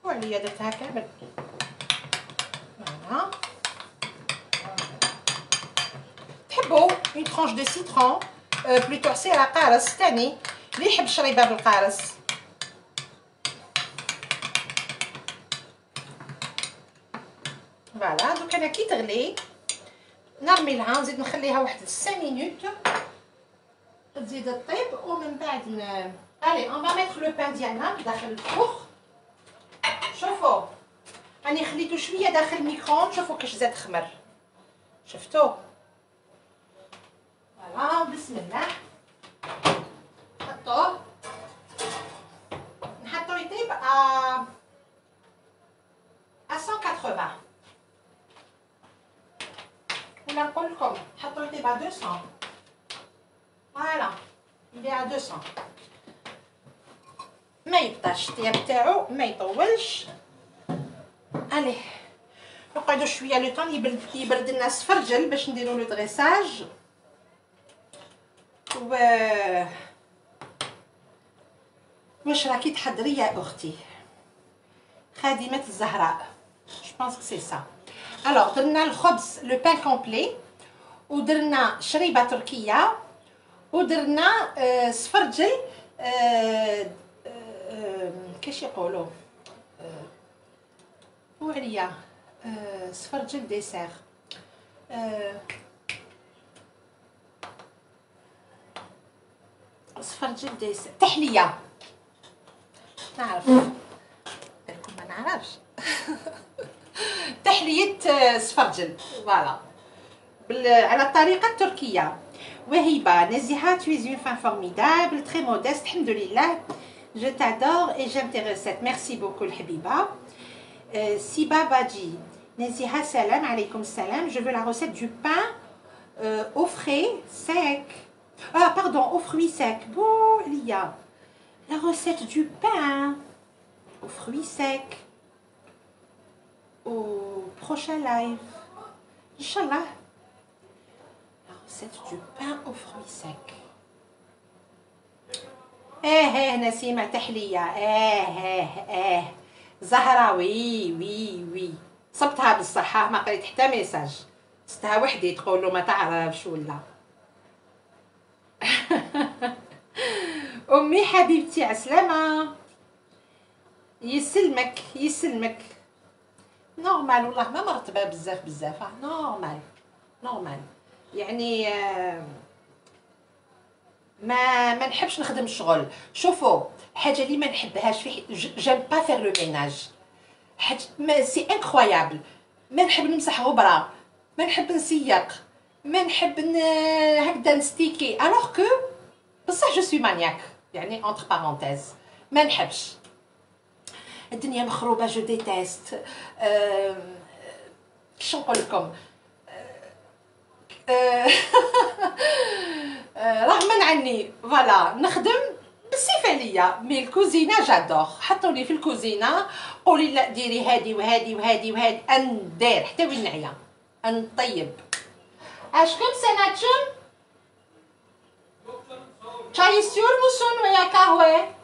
وعليا درتها كامل. فوالا. تحبوا اون ترونش دو سيترون بلوتو عصير قارص ثاني اللي يحب الشريبه بالقارص. فوالا. دوك انا كي تغلي نرمي لها نزيد نخليها واحد 5 مينوت تزيد طيب. ومن بعد الي اون فا ميتر لو بان ديالنا داخل الفوغ. شوفوا راني خليته شويه داخل الميكرووند. شوفوا كيش زاد خمر. شفتوا؟ فوالا. بسم الله نحطوه يطيب à 180 ولا نقول لكم حطوا يطيب à 200. فوالا il est à 200. ما يبطاش الطياب تاعو ما يطولش. الي نقعدوا شويه لو طون يبرد لنا السفرجل باش نديروا له دريساج. واش راكي تحضري يا اختي خادمه الزهراء؟ جو بونس كو سي سا. الوغ درنا الخبز لو بان كومبلي ودرنا شريبه تركيه ودرنا سفرجل كيش يقولوا وعليا سفرجل ديسير سفرجل ديسير تحليه. نعرف بالكم ما نعرفش. تحليه سفرجل. فوالا على الطريقه التركيه. وهبه نزيهه tu es une femme formidable très modeste الحمد لله. je t'adore et j'aime tes recettes. merci beaucoup الحبيبه. Siba Badji نزيهه سلام عليكم السلام. je veux la recette du pain au frais sec. ah pardon aux fruits secs. bon il y a la recette du pain aux fruits secs au prochain live Inch'Allah. La recette du pain aux fruits secs. نسيمة تحلية. زهرة وي صبتها بالصحة ما قريت حتى ميساج. صبتها وحدي تقول له ما تعرفش ولا. امي حبيبتي عسلامه. يسلمك. نورمال والله ما مرتبه بزاف نورمال يعني ما نحبش نخدم الشغل. شوفوا حاجه اللي ما نحبهاش في جيم با فير لو ميناج. حاجه سي انكرويابل. ما نحب نمسح غبره، ما نحب نسيق، ما نحب هكذا نستيكي. الوغ كو بصح جو سوي مانياك يعني اونتر بارونتيز ما نحبش. الدنيا مخروبه جو ديتيست. كيش نقول لكم رغما عني فوالا نخدم بالسيف عليا. مي الكوزينه جادور. حطوني في الكوزينه قولي لا ديري هادي وهادي وهادي وهادي ندير حتى وين نعيا نطيب. اشكم سناتشم شاي سيور موسون ويا قهوه.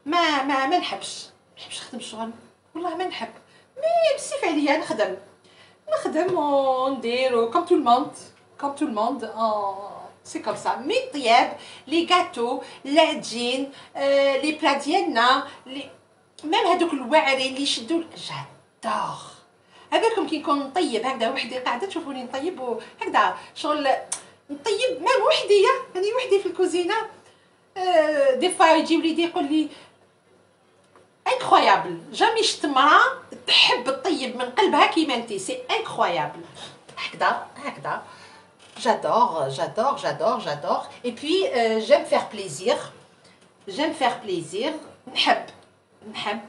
ما نحبش نخدم الشغل والله ما نحب. مي بزاف عليا نخدم وندير كوم تو الموند سي كوم سا. مي الطياب لي غاتو العجين لي بلا ديالنا ميم هادوك الواعرين اللي يشدوا جادور. هذاكم كي نكون نطيب هكذا وحدي قاعده تشوفوني نطيب وهكذا شغل نطيب ميم وحدي راني وحدي في الكوزينه. دي فوا يجي وليدي يقول لي انكرويابل. جامي شفت مرأة تحب تطيب من قلبها كيما انتي، سي انكرويابل. هكذا هكذا. J'adore. Et puis, j'aime faire plaisir. نحب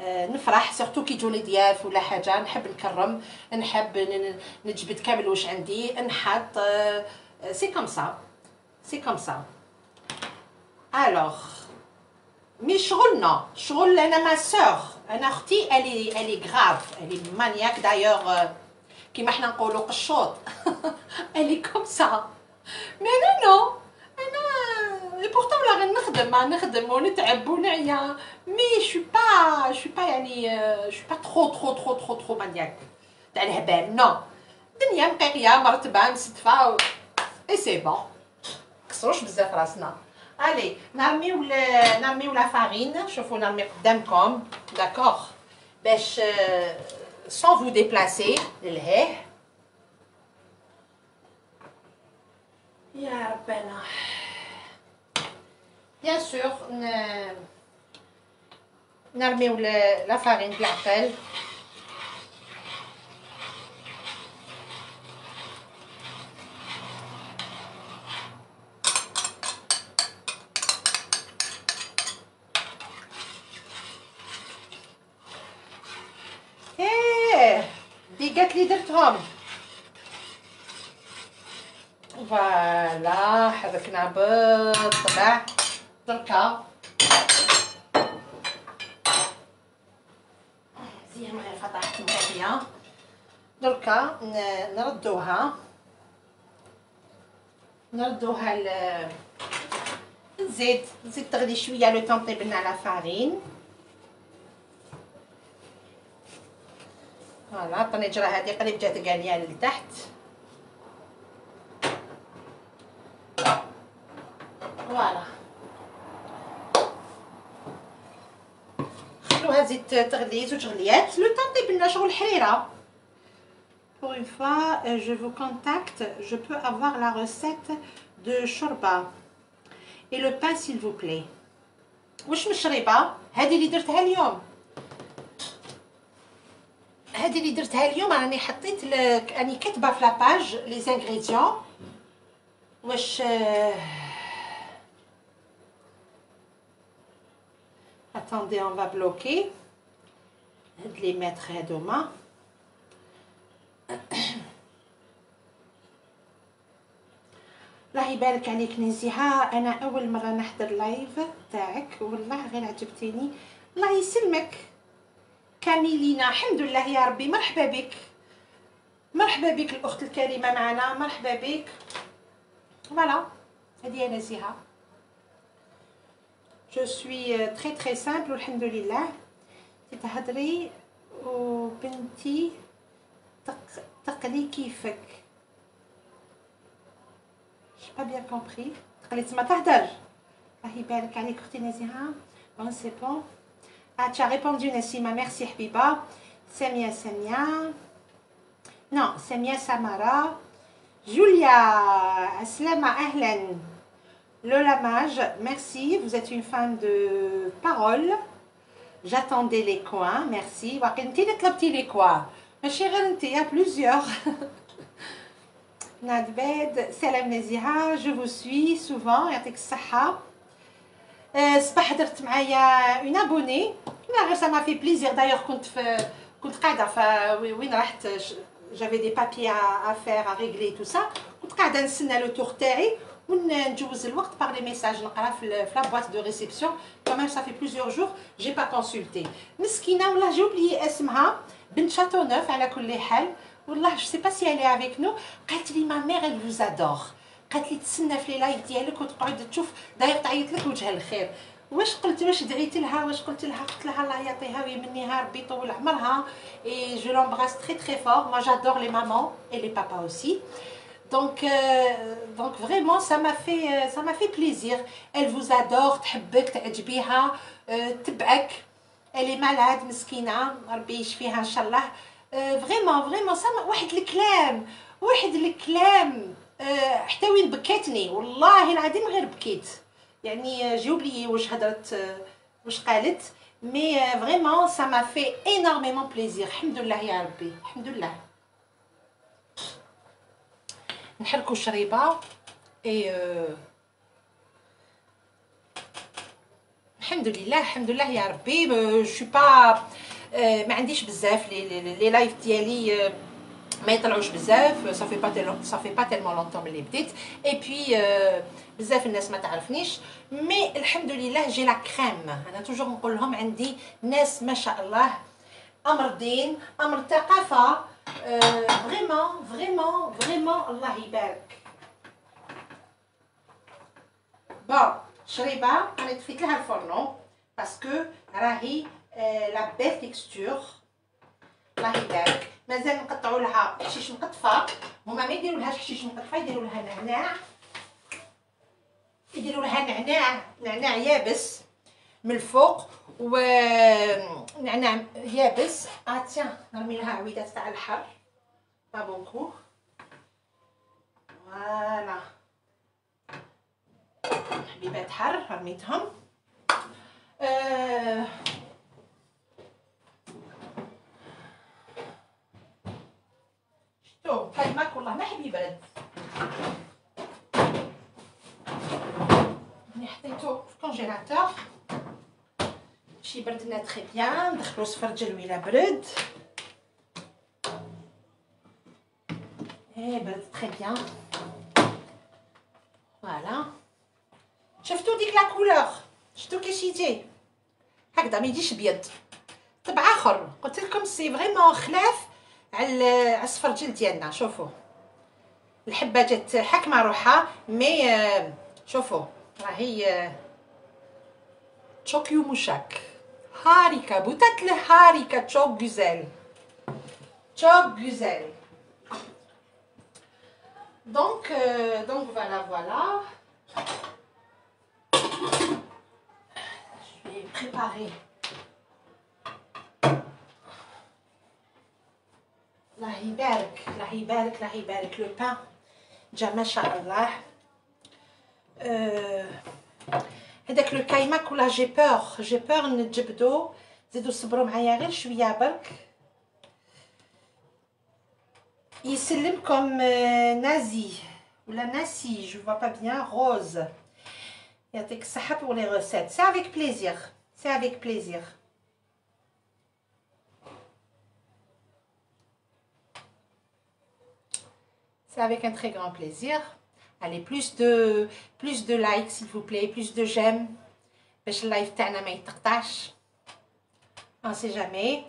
نفرح سورتو كي يجوني ضياف ولا حاجه، نحب نكرم، نحب نجبد كامل واش عندي، نحط. سي كوم سا. الوغ مي شغل انا ما سور، انا اختي الي غراف، الي مانياك دايوغ، كيما حنا نقولوا قشوط. الي كوم سا. مي نو انا اي بورتون لا نخدم ونتعب ونعيا، مي شو با يعني شو با ترو مانياك تاع الهبال. نو، الدنيا مقيقيه مرتبه مستفه اي سي بون، كسروش بزاف راسنا. الي نرميو لا فارين، شوفوا نرمي قدامكم داكوغ باش سون فو ديبلاسي للهيه. يا ربنا. بيان سور نرميو لا فارين بالعقل. دي قالت لي درتهم. فوالا حركنا بالطبع. دركا مزيان غير فطحت مغليه. دركا نردوها نزيد تغلي شويه لو طون طيب لنا لا فارين. فوالا الطنجره هذه قريب جات قاليه لتحت. فوالا خلوها تزيد تغلي 2 غليات لو طون طيب لنا شغل الحريره. Pour une fois, je vous contacte, je peux avoir la recette de shorba et le pain s'il vous plaît. واش مشربه هذه اللي درتها اليوم، راني حطيت راني كاتبه في لاباج لي زانغريديون واش. attendez on va bloquer هاد لي متر هادوما. الله يبارك عليك نزيهه، انا اول مره نحضر لايف تاعك والله غير عجبتيني. الله يسلمك كاميلينا، الحمد لله يا ربي. مرحبا بك الاخت الكريمه معنا، مرحبا بك. فوالا هذه نزيهه. جو سوي تري سامبل والحمد لله. تهضري وبنتي تقلي كيفك. j'ai pas bien compris. تقلي تما تهدر. الله يبارك عليك اختي نزيهه. بون سي بون. tu as répondu نسيمه، ميرسي حبيبه. ساميه non ساميه سمارة. جوليا السلامه اهلا. Lola Mage, merci, vous êtes une femme de parole. J'attendais les coins, merci. وقنتي اللي طلبتي لي كوا، ماشي غير انت، يا بلوزيور. نادباد سلام نزيهه، جو فو سوي سوفون، يعطيك الصحه. صباح درت معايا اون ابوني، لا غير سا في بليزير. دايوغ كنت قاعده وين رحت، جافي دي بابي ا فير ا ريغلي تو سا، كنت قاعده نستنى لو تور تاعي ونجوز الوقت باغ لي ميساج نقرا في لا بواط دو ريسبسيون. كمان صافي بليزيور جور جي با كونسلتي. مسكينه والله جي اوبليي اسمها، بنت شاتو نوف على كل حال. والله جو سي با سي الي افيك نو. قالت لي ما ميغ elle vous adore، قالت لي تسنى في لي لايف ديالك وتقعد تشوف داير تعيط لك وجه الخير. واش قلت، واش دعيت لها، واش قلت لها؟ قلت لها الله يعطيها ويمنيها ربي يطول عمرها. اي جو لومبراس تري تري فور. moi j'adore les mamans et les papas aussi. Donc vraiment ça m'a fait plaisir. Elle vous adore، تحبك تعجبيها، تبعك. elle est malade مسكينه، ربي يشفيها ان شاء الله. فريمون سما واحد الكلام حتى وين بكاتني والله العظيم، غير بكيت يعني. جاوب لي واش هضرت، واش قالت. mais vraiment ça m'a fait énormément plaisir. Alhamdoulilah ya Rabbi, alhamdoulilah. نحركوا الشريبه et الحمد لله يا ربي. جو سو با ما عنديش بزاف لي لايف ديالي ما يطلعوش بزاف. صافي با تيلمون لونطون ملي بديت اي بي بزاف الناس ما تعرفنيش، مي الحمد لله جي لا كريم. انا توجور نقول لهم عندي ناس ما شاء الله امر دين امر ثقافه، فريمون فريمون فريمون الله يبارك. بون شريبه انا طفيت لها الفرنو باسكو راهي لا بيل تيكستور الله يبارك. مازال نقطعوا لها حشيش مقطفه، هما ما يديروا لهاش حشيش مقطفه، يديروا لها نعناع، يديروا لها نعناع يابس من الفوق، و نعناع يابس. تيان نرمي لها عويدات تاع الحر با بونكو. فوالا حبيبات حر رميتهم. شتو كايماك والله ما حبي برد، ملي حطيتو في الكونجيلاتور شي بردنا تري بيان. ندخلو سفرجل ولا برد، برد تري بيان. فوالا شفتو ديك لا كولور، شفتو كيش يجي هكذا ما يجيش ابيض، طبع اخر. قلت لكم سي فريمون خلاف على السفرجل ديالنا. شوفوا الحبه جات حاكمه روحها، مي شوفوا راهي تشوكيو موشاك هاريكا بوتات هاريكا تشوك غزال تشوك غزال. دونك فوالا je vais préparer الله يبارك الله يبارك الله يبارك. لو بان جا ما شاء الله. هذاك لو كايماك ولا جي بور نتجبدو. زيدو صبروا معايا غير شويه برك. يسلمكم نازي ولا ناسي جو فوا با بيان روز. يعطيك الصحه pour les recettes. C'est avec plaisir, c'est avec plaisir. C'est avec un très grand plaisir. Allez, plus de likes s'il vous plaît, plus de j'aime باش اللايف تاعنا ما يتقطعش. On sait jamais.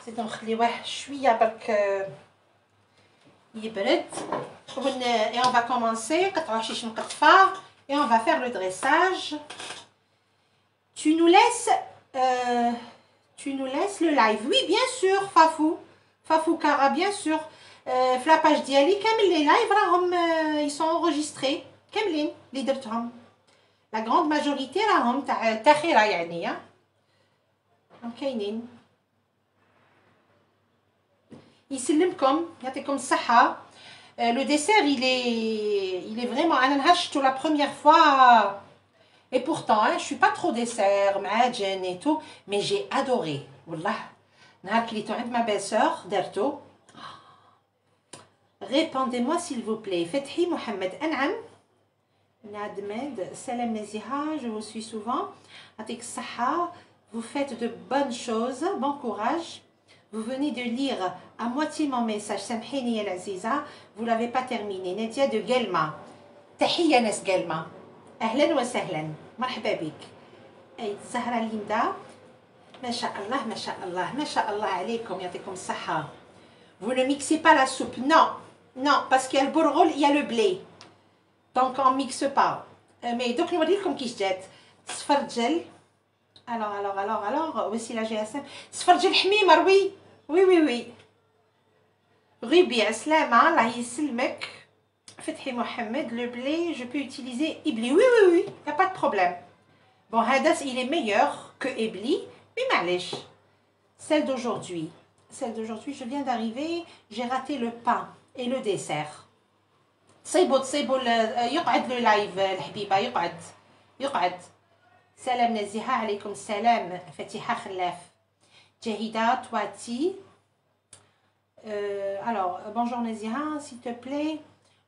زيد نخليوه شويه برك يبرد. et on va commencer. قطعوا حشيش مقطفه et on va faire le dressage. Tu nous laisses le live. Oui, bien sûr, Fafou Kara, bien sûr. في la page ديالي كامل les lives راهم ils sont enregistrés كاملين اللي درتهم. la grande majorité راهم تاع التاخيره يعني كاينين. يسلمكم يعطيكم الصحه. le dessert il est vraiment انا نهار شفتو la première fois. Et pourtant, hein, je suis pas trop dessert, معجن et tout, mais j'ai adoré. والله نهار كليتو عند ma belle-sœur درتو. Répondez-moi s'il vous plaît. فتحي محمد أنعم نادمد سلام نزيها. Je vous suis souvent. يعطيك الصحة. Vous faites de bonnes choses. Bon courage. Vous venez de lire à moitié mon message. سامحيني يا العزيزة. Vous l'avez pas terminé. نادية de قلمة. تحية ناس قلمة. أهلا وسهلا. مرحبا بك. أي زهرة ليندا. ما شاء الله ما شاء الله ما شاء الله عليكم يعطيكم الصحة. Vous ne mixez pas la soupe. Non. Non, parce qu'il y a le bourgol, il y a le blé. Donc on mixe pas. Mais donc نوريلكم كيش جات. سفرجل. Alors voici la GSM. سفرجل حميمر. oui. ربيع سلامة الله يسلمك. فتحي محمد. Le blé, je peux utiliser Ibli. Oui. Il n'y a pas de problème. Bon, Hadas, il est meilleur que Ibli. Mais معليش. Celle d'aujourd'hui, je viens d'arriver, j'ai raté le pain et le dessert. تصيبوا يقعد لو لايف الحبيبه، يقعد. سلام نزيهه، عليكم السلام. فاتحه خلاف، جاهده تواتي. Alors, bonjour Naziha, s'il te plaît,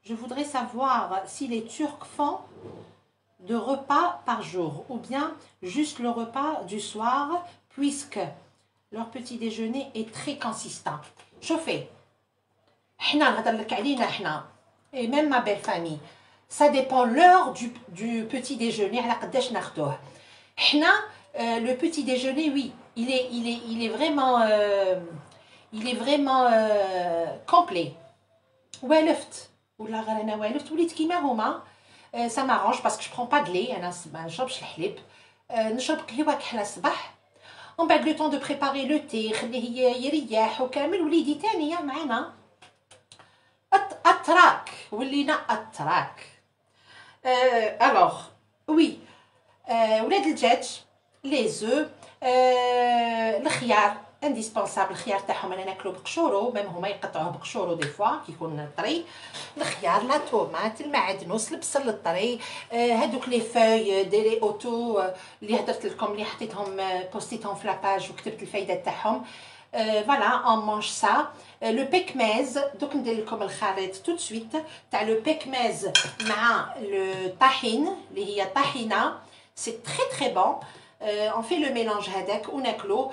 je voudrais savoir si les Turcs font de repas par jour ou bien juste le repas du soir, puisque leur petit déjeuner est très consistant. Chauffez. Et même ma belle famille, ça dépend l'heure du petit déjeuner. Le petit déjeuner, oui, il est vraiment complet. والفت ولا غير انا والفت وليت كيما هما. ça m'arrange parce que je prends pas de lait, انا ما نشربش الحليب، نشرب قهوه كحله الصباح، ومن بعد لو طون دو بريباري لو تي خليه يريح وكامل. وليدي تانية معنا اتراك، ولينا اتراك. الوغ وي، ولاد الدجاج، لي زو، الخيار انديسبونسابل. الخيار تاعهم انا ناكلو بقشورو، ميم هما يقطعوه بقشورو دي فوا كيكون طري. الخيار، لا طوماط، المعدنوس، البصل الطري، هادوك لي فوي دي لي اوتو اللي هدرت لكم، اللي حطيتهم بوستيتهم في لاباج وكتبت الفايده تاعهم. فوالا اون مانج سا. لو بيكماز، دوك ندير لكم الخليط تو سويت تاع لو بيكماز مع لو طاحين اللي هي طاحينه. سي تري تري بون. on fait le mélange هذاك وناكلو.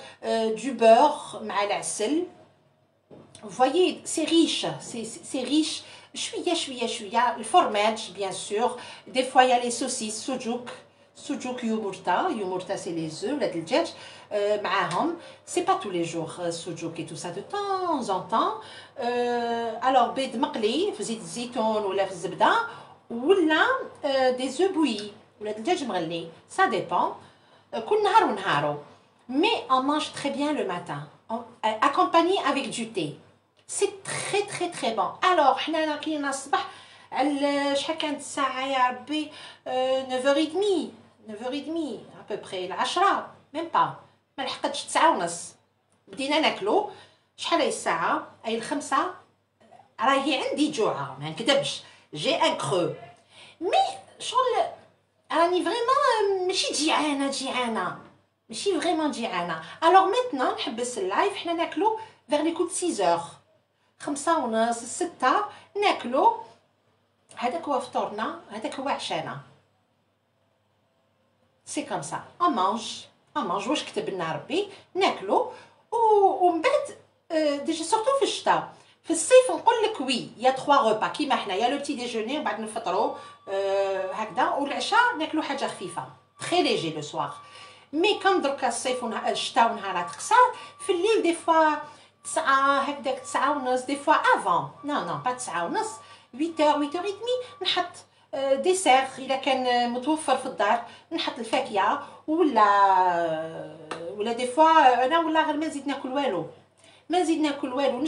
du beurre مع العسل. vous voyez c'est riche, c'est riche. شويه الفرماج bien sûr. des fois il y a les saucisses سجوك يومورتا c'est les œufs ولاد الدجاج معاهم. c'est pas tous les jours سجوك et tout ça, de temps en temps. alors بيض مقلي في زيت الزيتون ولا في الزبده، ولا des œufs bouillis ولاد الدجاج مغلي. ça dépend. كل نهار ونهارو. mais on mange très bien le matin accompagné avec du thé. c'est très très très bon. alors حنا كاينه الصباح على شحال كانت الساعه يا ربي؟ 9h30 à peu près العشرة même pas، ما لحقتش 9:30 بدينا ناكلو. شحال هي الساعه؟ اي الخمسة. راهي عندي جوعه ما نكذبش، جي ان كرو، مي شغل راني فريمون ماشي جيعانه، ماشي فريمون جيعانه. الوغ ميتنون نحبس اللايف، حنا ناكلو فيغ لي كود 6h، 5:30 6 ناكلو. هذاك هو فطورنا، هذاك هو عشانا. سي كوم سا اون مانج واش كتب لنا ربي ناكلو. ومن بعد ديجا سورتو في الشتاء. في الصيف نقول لك وي يا 3 روبا كيما حنا، يا لو بتي ديجوني وبعد نفطروا هكذا، والعشاء ناكلو حاجه خفيفه تري ليجي لو سوار. مي كم دركا الصيف الشتاء ونهارات قصار، في الليل دي فوا 9 هكذاك 9:30 دي فوا افون نو با 9:30 8h نحط ديسير اذا كان متوفر في الدار، نحط الفاكهه ولا دي فوا انا ولا غير ما نزيد ناكل والو،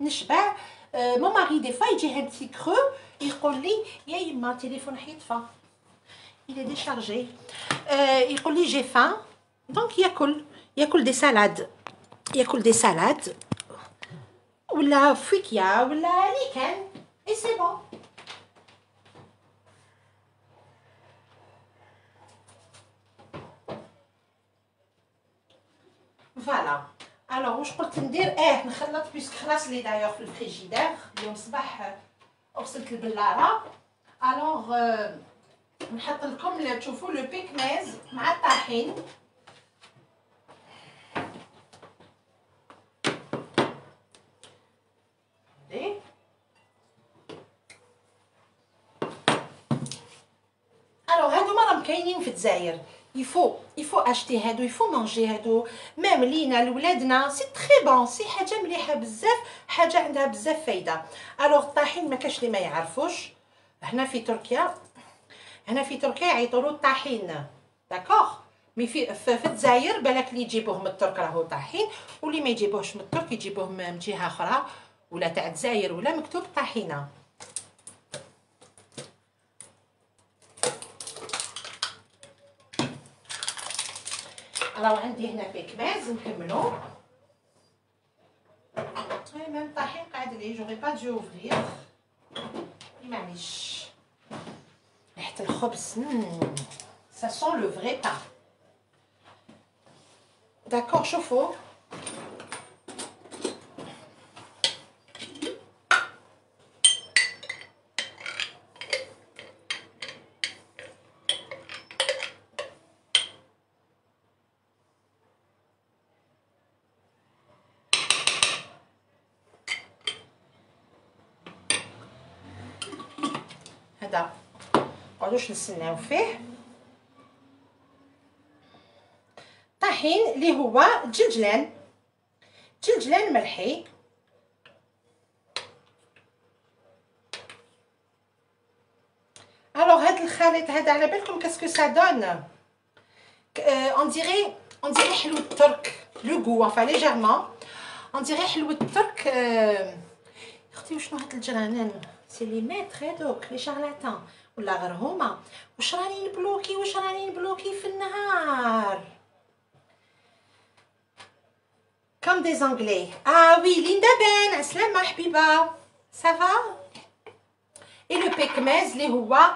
نشبع. مون ماري دي فوا يجي ان بتي كرو يقول لي يا يما التليفون حيطفى il est déchargé. يقول لي جي فان، دونك ياكل دي سالاد ولا فيكيا ولا اللي كان اي سي بون. فوالا. الوغ واش قلت ندير؟ نخلط بيسك خلاص لي دايوغ في الفريجيدير. اليوم صباح غسلت البلاره. الوغ نحط لكم تشوفوا لو بيكماز مع الطحين. الوغ هادو ما راهم كاينين في الجزائر. يفو اشتي هادو، يفو مانجي هادو، ميم لينا لولادنا. سي تري بون، سي حاجه مليحه بزاف، حاجه عندها بزاف فايده. الوغ الطحين ما كاش اللي ما يعرفوش. هنا في تركيا يعيطولو الطحين، داكوغ. مي في الجزائر بالك اللي يجيبوه من الترك راهو طحين، واللي ما يجيبوهش من الترك يجيبوه من جهه اخرى ولا تاع الجزائر ولا مكتوب طحينه. راهو عندي هنا بيكماز نكملو. ميم طحين قاعد لي، جوغي با دو اوفرير. معليش ريحة الخبز ça sent le vrai pain. D'accord, شوفوا هذا مقعدوش نستناو فيه طحين اللي هو جلجلان ملحي. الوغ هاد الخليط هذا على بالكم كاسكو سا دون اون ديري حلو الترك لو غو انفا ليجيرمون اون ديري حلو الترك. اختي وشنو هاد الجرانان سي لي ميتر هادوك لي شارلاتان ولا غير هما واش راني نبلوكي في النهار كوم دي زانغلي. وي ليندا بان عسلامة حبيبة سافا. اي لو بيكماز اللي هو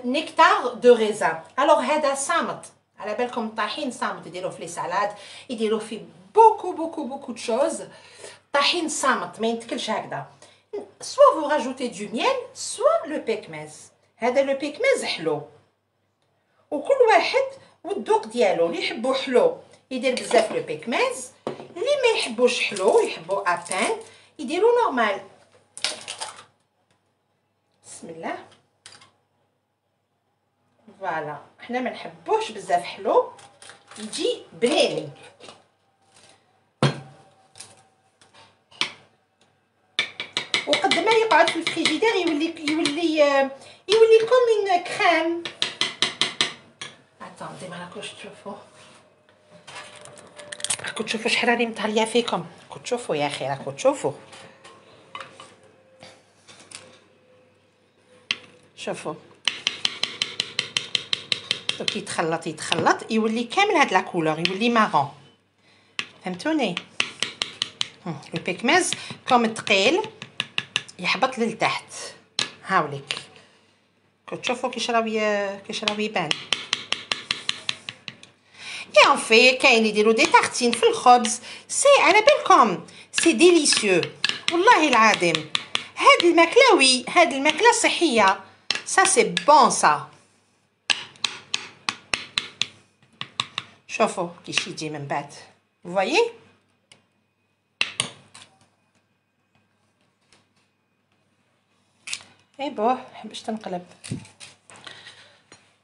نيكتار دو ريزان. الوغ هذا صامت على بالكم الطحين صامت يديروه في لي سالاد يديروه في بوكو دو شوز. طحين صامت ما ينتكلش هكذا. سوا فو راجوتي دو ميل سوا لو بيكماز. هذا لو بيكماز حلو وكل واحد والذوق ديالو. اللي يحبو حلو يدير بزاف لو بيكماز اللي ما يحبوش حلو يحبو ابان يديرو نورمال. بسم الله فوالا حنا ما نحبوش بزاف حلو يجي بنيني. وقد ما يقعد في الفريجيدير يولي كوم اون كريم. اتاندي ما راكوش تشوفوا شحال راني مطاليه فيكم. راكو تشوفوا يا اخي راكو تشوفوا. شوفوا دوك يتخلط يولي كامل هاد لا كولور يولي مارون. فهمتوني؟ البيكماز كوم ثقيل يحبط للتحت. هاوليك كتشوفوا كيش راهو يبان. اي ان في كاين يديروا دي تارتين في الخبز سي على بالكم سي ديليسيو والله العظيم. هاد الماكله وي هاد الماكله صحيه سا سي بون سا. شوفوا كيش يجي من بعد فوايي. اي بوه باش تنقلب.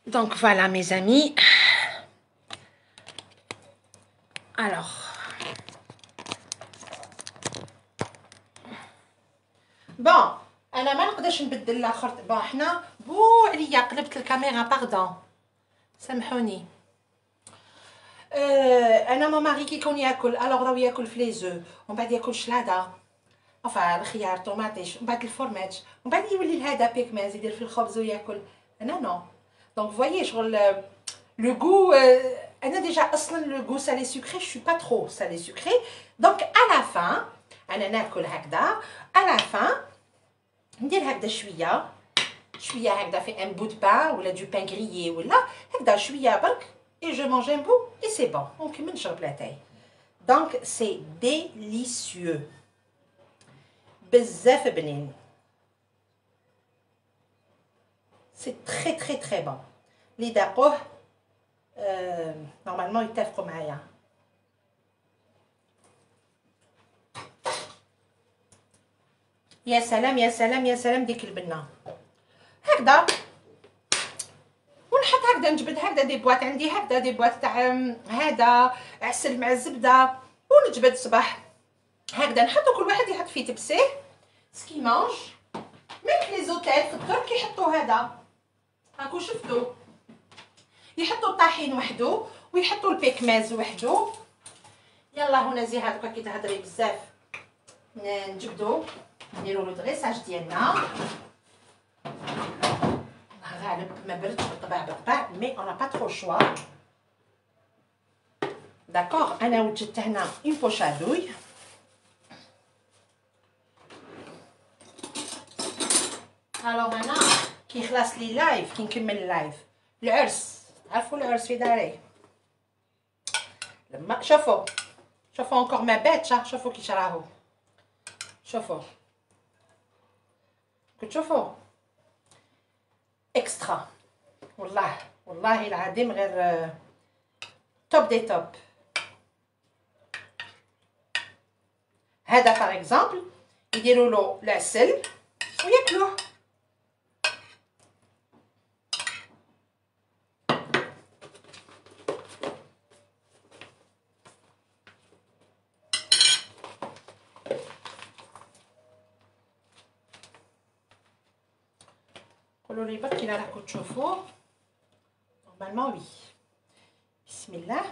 دونك فوالا مي زامي. الوغ بون انا ما نقدرش نبدل الاخر. بون حنا بو عليا قلبت الكاميرا باردون سامحوني. انا ماماري كي يكون ياكل الوغ راهو ياكل في لي زو ومن بعد ياكل شلاضه enfin الخيار طوماطيش ومن بعد الفورماج ومن بعد يولي لهذا بيكماز يدير في الخبز وياكل. انا نو دونك فوايي شغل لو غو. انا ديجا اصلا لو غو سالي سكري جو با ترو سالي سكري. دونك على فان انا ناكل هكذا على فان ندير هكذا شويه هكذا في ان بو دو بان ولا دو بان غريي ولا هكذا شويه برك et je mange un bout et c'est bon. ونكمل نشرب لاتاي. دونك سي ديليسيو بزاف بنين. سي تري تري تري بون. اللي داقوه نورمالمون يتفقوا معايا. يا سلام يا سلام يا سلام ديك البنه هكذا ونحط هكذا نجبد هكذا دي بواط عندي هكذا دي بواط تاع هذا عسل مع الزبده ونجبد صباح هكذا نحطو كل واحد يحط فيه تبسيه سكي مانج. ميم لي زوتيل في الترك يحطوا هذا هاكو شفتوا يحطوا الطحين وحده ويحطوا البيكماز وحده. يلا هنا زي هذوك كي تهضري بزاف نجبدو نديرو لو دريساج ديالنا. غالب ما بردش بالطبع مي اون با ترو شوا. داكوغ انا وجدت هنا اون الوغ انا كي خلاص لي لايف كي نكمل اللايف العرس عرفوا العرس في داري لما شوفوا انكور ما باتش شوفوا كيش راهو شوفوا كتشوفوا اكسترا والله العظيم غير توب دي توب. هذا باغ اكزومبل يديروا له العسل وياكلوه. قولوا لي برك الا راكم تشوفوه. نورمالمون وي. بسم الله.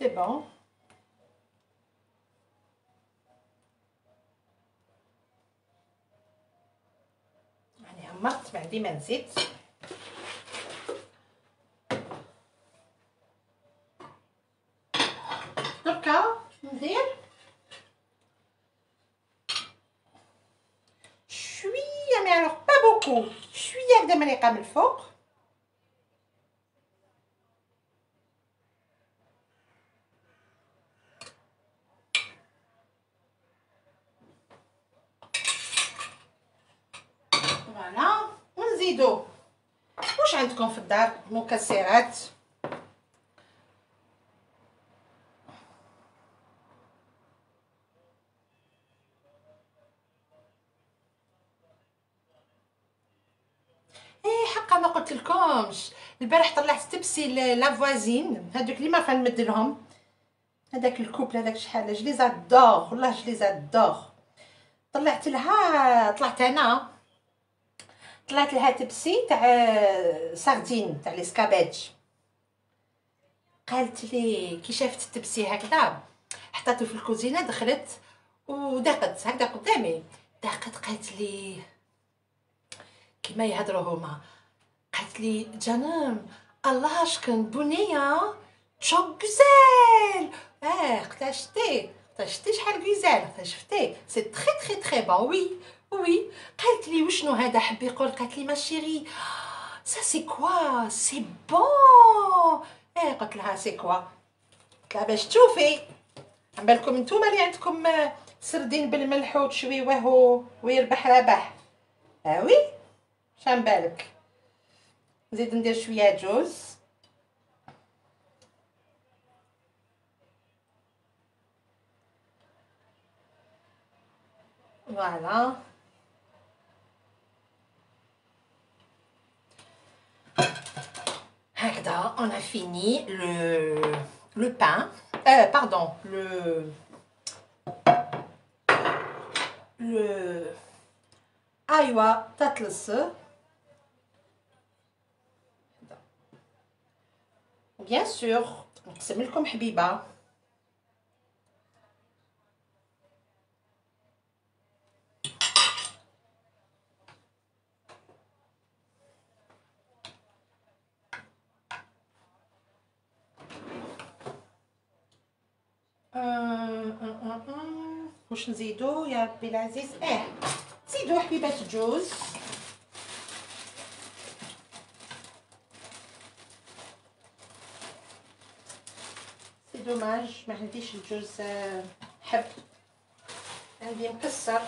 C'est bon. يعني عمرت بعدي ما نزيد. دركا ندير شويه مي الوغ با بوكو شويه هكذا مليقه من الفوق. فوالا ونزيدو واش عندكم في الدار مكسرات. حقا ما قلت لكمش البارح طلعت تبسي لافوازين هذوك اللي ما فنمد لهم هذاك الكوبل هذاك شحال جو لي زادور والله جو لي زادور. طلعت لها تبسي تاع ساردين تاع لي سكاباج. قالت لي كي شافت التبسي هكذا حطاتو في الكوزينه دخلت وداقت هكذا قدامي قالت لي كيما يهضروا هما قالت لي جنم الله شكون بنيه تشوك غزال. قلت شتي شحال غزال شفتي سي تري تري تري بون وي. قالت لي وشنو هذا حب يقول قالت لي ما شيري سا سي كوا سي بون. قلت لها سي كوا قلت لها باش تشوفي عم بالكم نتوما اللي عندكم سردين بالملح وتشويوه ويربح ربح. وي شان بالك. نزيد ندير شويه جوز. فوالا هكذا on a fini le pain pardon le ايوا تطلس بيان سور نقسم لكم حبيبه. واش نزيدو يا ربي العزيز؟ زيدو حبيبات الجوز. سي دوماج ما عنديش الجوز حب عندي مكسر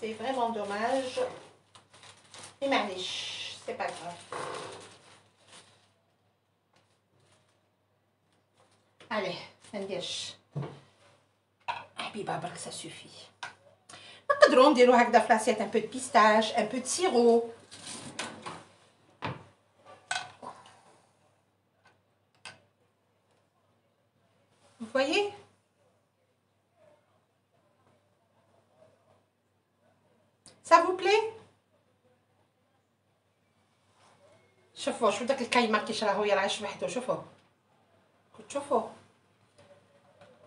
سي فريمون دوماج مي معليش سي با غراف. عليه ما نديرش حبيبه برك سا سوفي. نقدروا نديرو هكذا في لاسيت ان بو دو بيستاش ان بو دو سيرو. Vous voyez? Ça vous plaît? شوفوا شوفوا داك الكايمه كيش راهو يرعش وحده. شوفوا شوفوا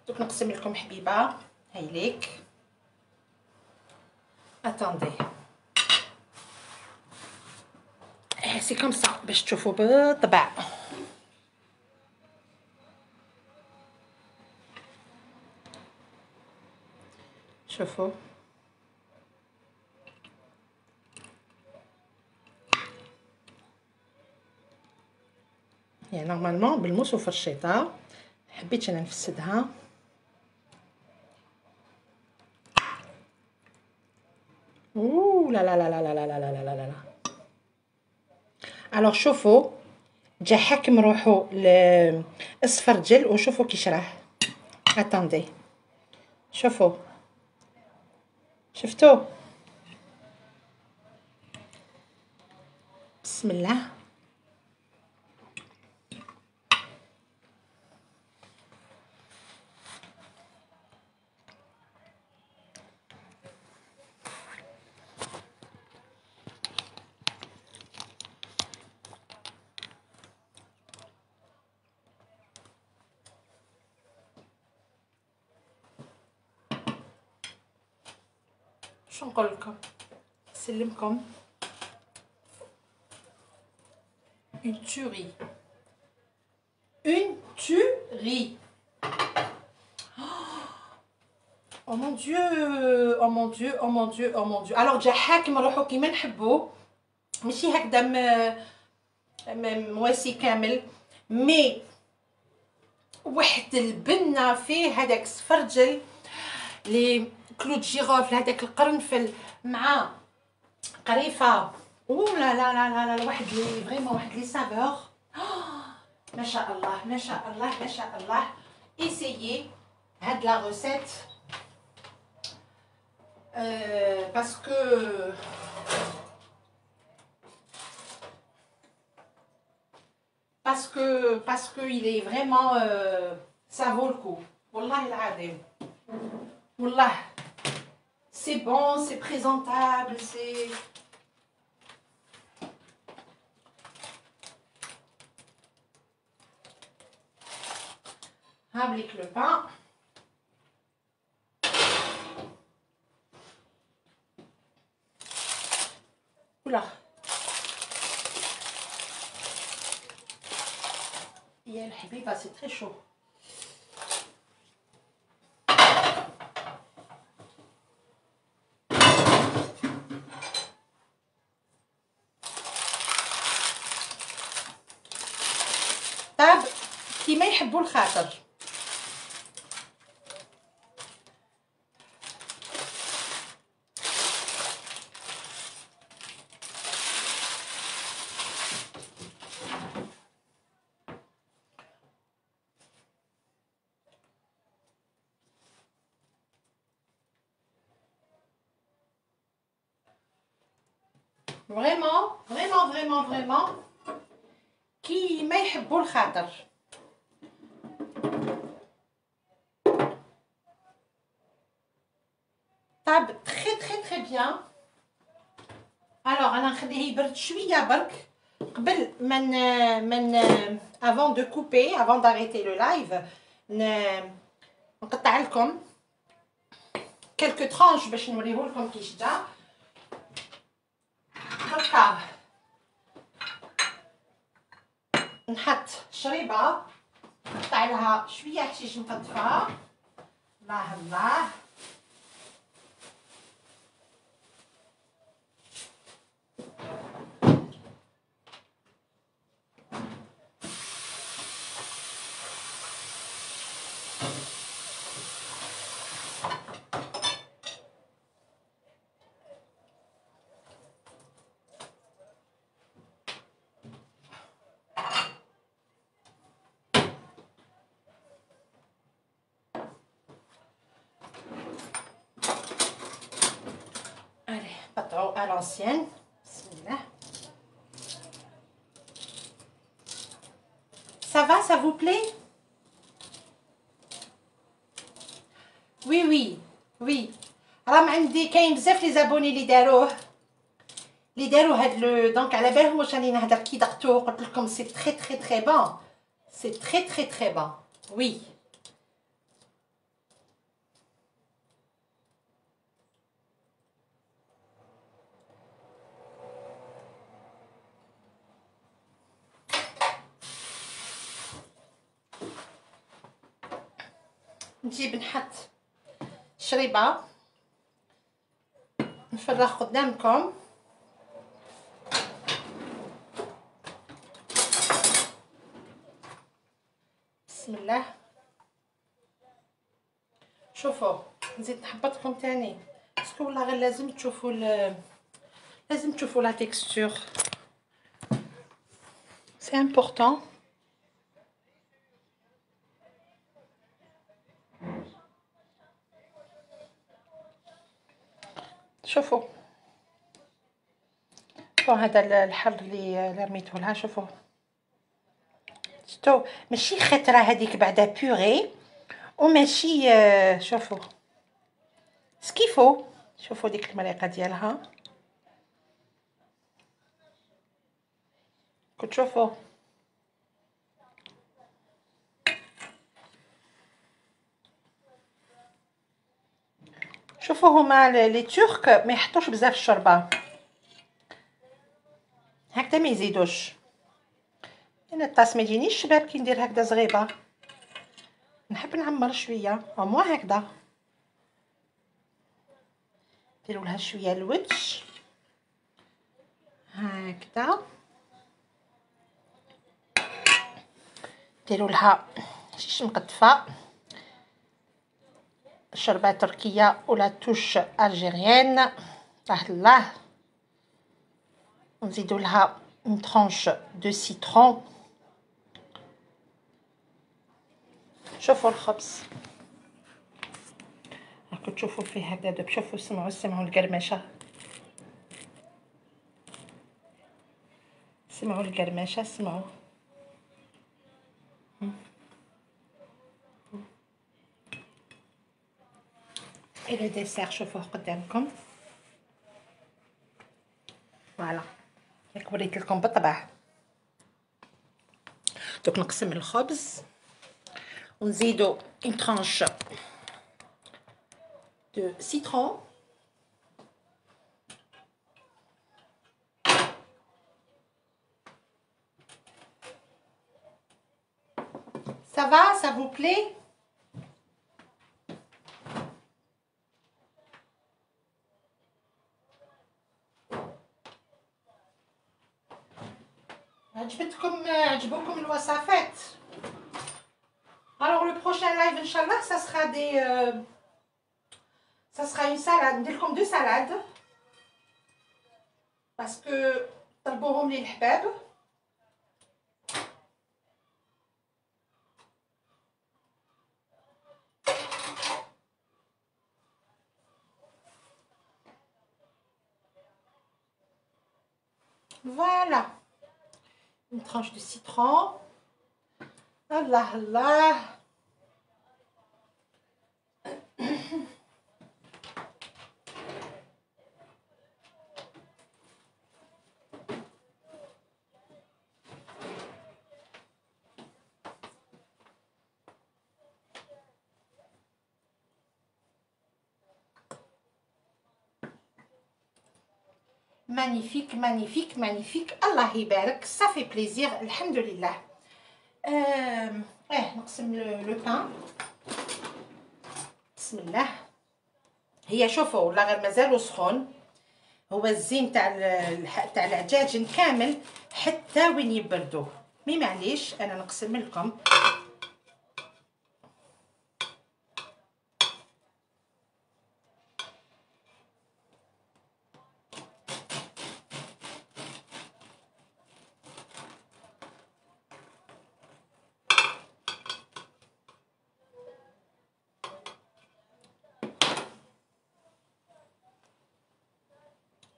دوك نقسم لكم حبيبه. هاي ليك. اتاندي سي كوم سا باش تشوفوا بالطبع. شوفوا يعني نورمالمون بالموس وفرشيطه، حبيت انا نفسدها. اوه لا لا لا لا لا لا لا لا لا لا. الوغ شوفوا جا حاكم روحو الصفرجل وشوفوا كيش راه. اتاندي شوفوا شفتوا بسم الله. شو نقول لكم نسلمكم une tuerie une tuerie. Oh mon dieu oh mon dieu oh mon dieu oh mon dieu. alors جا حاكم روحو كيما نحبو ماشي هكذا مواسي كامل مي واحد البنه فيه هذاك السفرجل لي كلود جيغوفل هذاك القرنفل مع قريفه. او لا لا لا لا لا واحد لي فريمون واحد لي سافور. ما شاء الله ما شاء الله ما شاء الله. ايسيي هاد لا روسيت parce que il est vraiment ça vaut le coup. والله العظيم والله c'est bon, c'est présentable, c'est avec le pain. Oula. يا الحبيبه c'est très chaud. طاب كيما يحبوا الخاطر. vraiment vraiment vraiment vraiment كيما يحبوا الخاطر. طاب تري تري تري بيان. الوغ انا نخليه يبرد شويه برك قبل من avant de couper avant d'arrêter le live نقطع لكم quelques tranches باش نوريه لكم كيش جا. هكا نحط شريبه نقطع لها شويه حشيش مقطفه. الله الله قطعوا à l'ancienne. بسم الله. Ça va, ça vous plaît? Oui oui oui. راهم عندي كاين بزاف لي زابوني اللي داروه اللي داروا هاد لو دونك على بالهم واش راني نهضر كي ضغطوه قلت لكم سي تري تري تري بون سي تري تري تري بون وي. نجيب نحط شريبه نفرغ قدامكم. بسم الله. شوفوا نزيد نحبط لكم تاني باسكو والله غير لازم تشوفوا لازم تشوفوا لا تيكستور سي امبورطون. شوفوا هذا الحر اللي رميته لها. شوفوا شفتو ماشي خطره هذيك بعدا بيغي وماشي شوفوا سكيفو. شوفوا ديك المريقه ديالها كنت شوفوا شوفوا هما لي ترك ما يحطوش بزاف الشوربه هكذا ما يزيدوش. انا الطاس ما يجينيش شباب كي ندير هكذا صغيبه نحب نعمر شويه او مو هكذا. ديروا لها شويه الوجه هكذا ديروا لها شيش مقطفه شوربه تركيه ولا توش الجيريان راه الله. ونزيدوا لها اون ترونش دو سيترون. شوفوا الخبز راكم تشوفوا فيه هكذا دوب. شوفوا سمعوا القرمشه سمعوا القرمشه سمعوا. اي لو ديسير شوفوه قدامكم فوالا ياك وريت لكم بالطبع. دوك نقسم الخبز ونزيدو اون ترانش دو سيترون. Ça va, ça vous plaît? عجبوكم الوصفات؟ Alors le prochain live Inch'Allah ça sera ça sera une salade. ندير لكم deux salades parce que طلبوهم لي الحباب. Voilà, une tranche de citron. Allah Allah. Magnifique, magnifique, magnifique. Allah يبارك. Ça fait plaisir. Alhamdulillah. نقسم le pain. بسم الله. هي شوفوا والله غير مازالو سخون. هو الزين تاع العجاجن كامل حتى وين يبردوا. مي معليش انا نقسم لكم.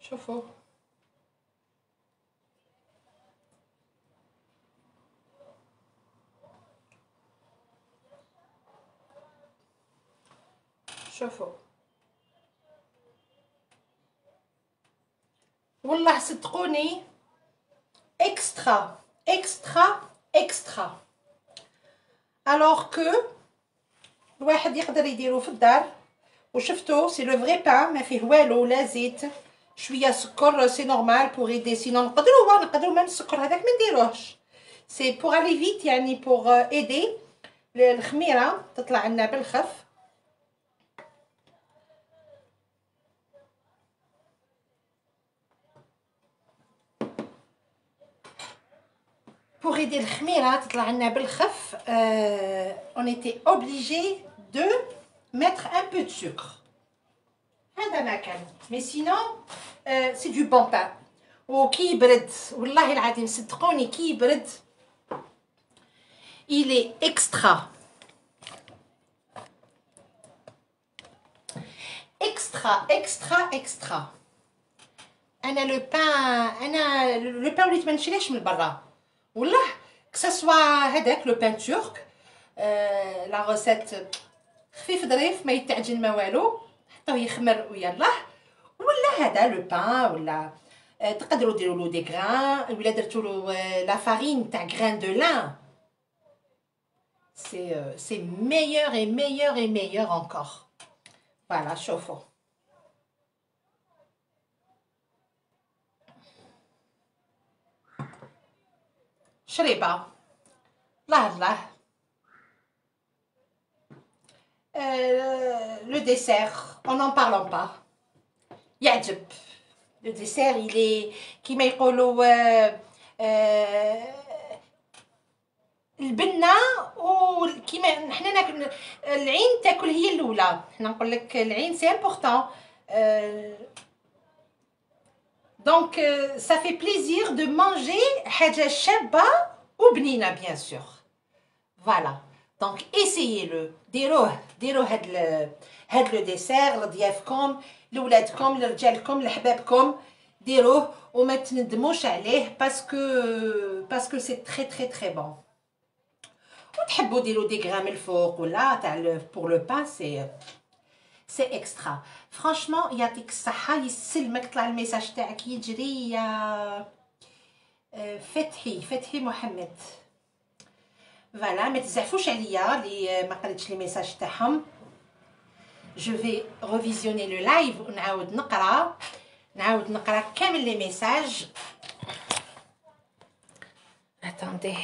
شوفوا شوفوا والله صدقوني اكسترا اكسترا اكسترا. الوغ كو الواحد يقدر يديرو في الدار. وشفتو سي لو فري بان، ما فيه والو لا زيت، شويه سكر سي نورمال بوغ ايدي. سينو نقدروا ميم السكر هذاك ما نديروهش، سي بوغ الي فيت يعني بوغ ايدي الخميره تطلع لنا بالخف. Pour aider le khmira تطلع لنا بالخف, on était obligé de mettre un peu de sucre. هذا ما كان. Mais sinon c'est du bon pain. وكي يبرد والله العظيم صدقوني كي يبرد il est extra extra extra extra. انا لو بان وليت ما نشريهش من برا والله. que ça soit هذاك لو بان تورك لا روسيت خفيف ظريف ما يتعجن ما والو، حطوه يخمر ويلا. ولا هذا لو بان ولا تقدروا ديروا له دي غران ولا درتوا له لا فارين تاع غران دو لان. c'est meilleur et meilleur et meilleur encore. voilà شوفوا. شريبة الله. Le dessert, en n'en parlant pas. يعجب. Le dessert il est كيما يقولوا البنة وكيما نحنا ناكل العين تاكل هي الاولى. حنا نقول لك العين سي امبورطون. Donc ça fait plaisir de manger حاجة شابة وبنينة bien sûr. Voilà. Donc essayez-le. ديروه هاد لو ديسير لضيافكم لولادكم لرجالكم لحبابكم. ديروه وما تندموش عليه باسكو سي تري تري تري بون. وتحبوا ديروا دي غرام الفوق ولا تاع بور لو بان سي اكسترا. فرانشمون يعطيك الصحه يسلمك. طلع الميساج تاعك يجري يا فتحي محمد. فوالا ما تزعفوش عليا اللي ما قريتش لي ميساج تاعهم. جو في ريفيزيوني لو لايف ونعاود نقرا كامل لي ميساج. اتاندي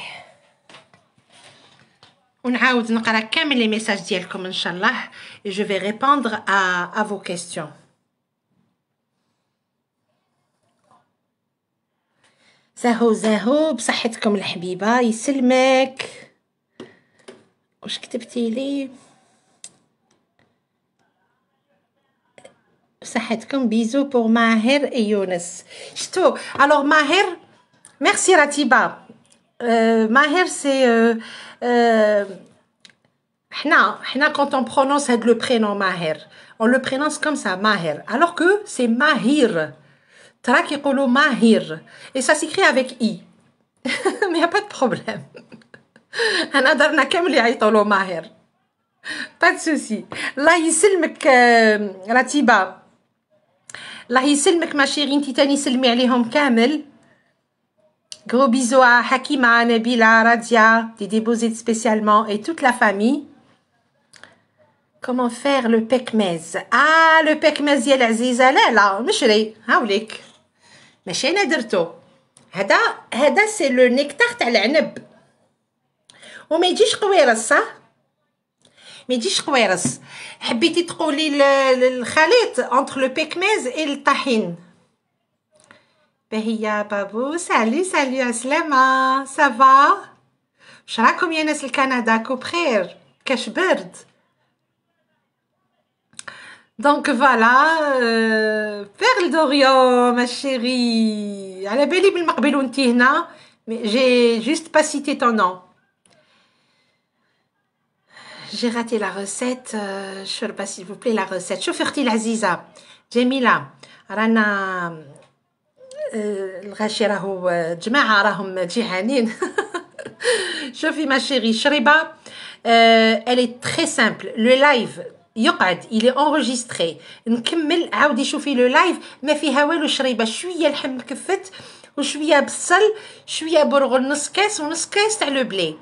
ونعاود نقرا كامل لي ميساج ديالكم ان شاء الله. جو في ريبوندر à vos questions. زهو بصحتكم الحبيبه يسلمك. واش كتبتي لي؟ صحتكم بيزو بور ماهر يونس. شتو الوغ ماهر ميرسي رتيبه. ماهر سي حنا quand on prononce هاد لو برينون ماهر on le prononce comme ça ماهر alors que c'est ماهير. تراك يقولوا ماهير et ça s'écrit avec i. mais y a pas de problème. انا درنا كامل يعيطوا له ماهر. pas de souci. الله يسلمك رتيبه. الله يسلمك ما شيري. انتي تاني سلمي عليهم كامل. Gros bisous à Hakima, Nabila, Radia, Didi Bozid spécialement et toute la famille. Comment faire le pekmez? Ah, le pekmez ديال عزيزة. لا مشري هاوليك ماشي انا درتو. هذا سي لو نيكتار تاع العنب وما يجيش قويرص. صح ما يجيش قويرص. حبيتي تقولي الخليط entre le pekmez et le tahine. بهية بابو سالي عسلامة. سافا واش راكم يا ناس الكندا؟ كو بخير كاش برد. دونك فوالا بيرل دوريون ما شيري. على بالي بالمقبل وانتي هنا مي جي جوست با سيتي طون نون. جي راتي لا روسيت. شربة سيل فو بلي لا روسيت. شوفي اختي العزيزة جميلة رانا الغاشي راهو جماعة راهم جيعانين. شوفي ما شيري شريبة elle est très simple. Le live يقعد il est enregistré. نكمل عاودي شوفي لو لايف ما فيها والو شريبه شويه لحم كفت وشويه بصل شويه برغل نص كاس ونص كاس تاع لو بلي.